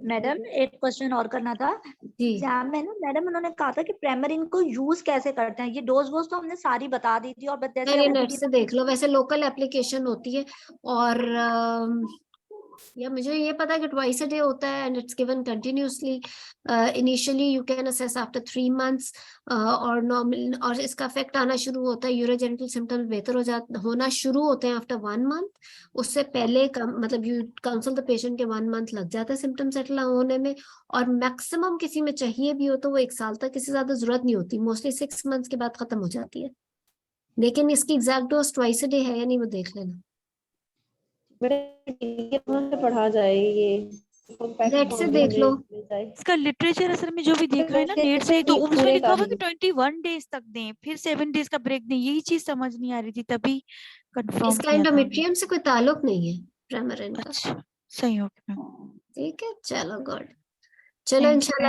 मैडम एक क्वेश्चन और करना था एग्जाम में ना। मैडम उन्होंने कहा था कि प्राइमरिन को यूज कैसे करते हैं, ये डोज वोज तो हमने सारी बता दी थी, और ये नेट से देख लो, वैसे लोकल एप्लीकेशन होती है, और या मुझे ये पता है कि ट्वाइस अ डे होता है and it's given continuously. Initially you can assess after 3 months, और नॉर्मल, और इसका इफेक्ट आना शुरू होता है, यूरोजेनिटल सिम्टम्स बेहतर होना शुरू होते हैं आफ्टर 1 मंथ। उससे पहले मतलब यू काउंसल द पेशेंट के 1 मंथ लग जाता है सिम्टम्स सेटल होने में, और मैक्सिमम किसी में चाहिए भी हो तो वो 1 साल तक, किसी ज्यादा जरूरत नहीं होती, मोस्टली 6 मंथ्स के बाद खत्म हो जाती है। लेकिन इसकी exact dose twice a day है या नहीं वो देख लेना। से पढ़ा जाए ये नेट से देख लो, जाए। इसका लिटरेचर असल में जो भी देखा है ना नेट से, तो उसमें लिखा हुआ कि 21 डेज तक दें, फिर 7 डेज का ब्रेक दें। यही चीज समझ नहीं आ रही थी, तभी कंफर्म इसका किया था। एंडोमेट्रियम से कोई ताल्लुक नहीं है प्रेमरिन का। अच्छा, सही हो गया। ठीक है, चलो गुड। चलो Thank you, इंशाल्लाह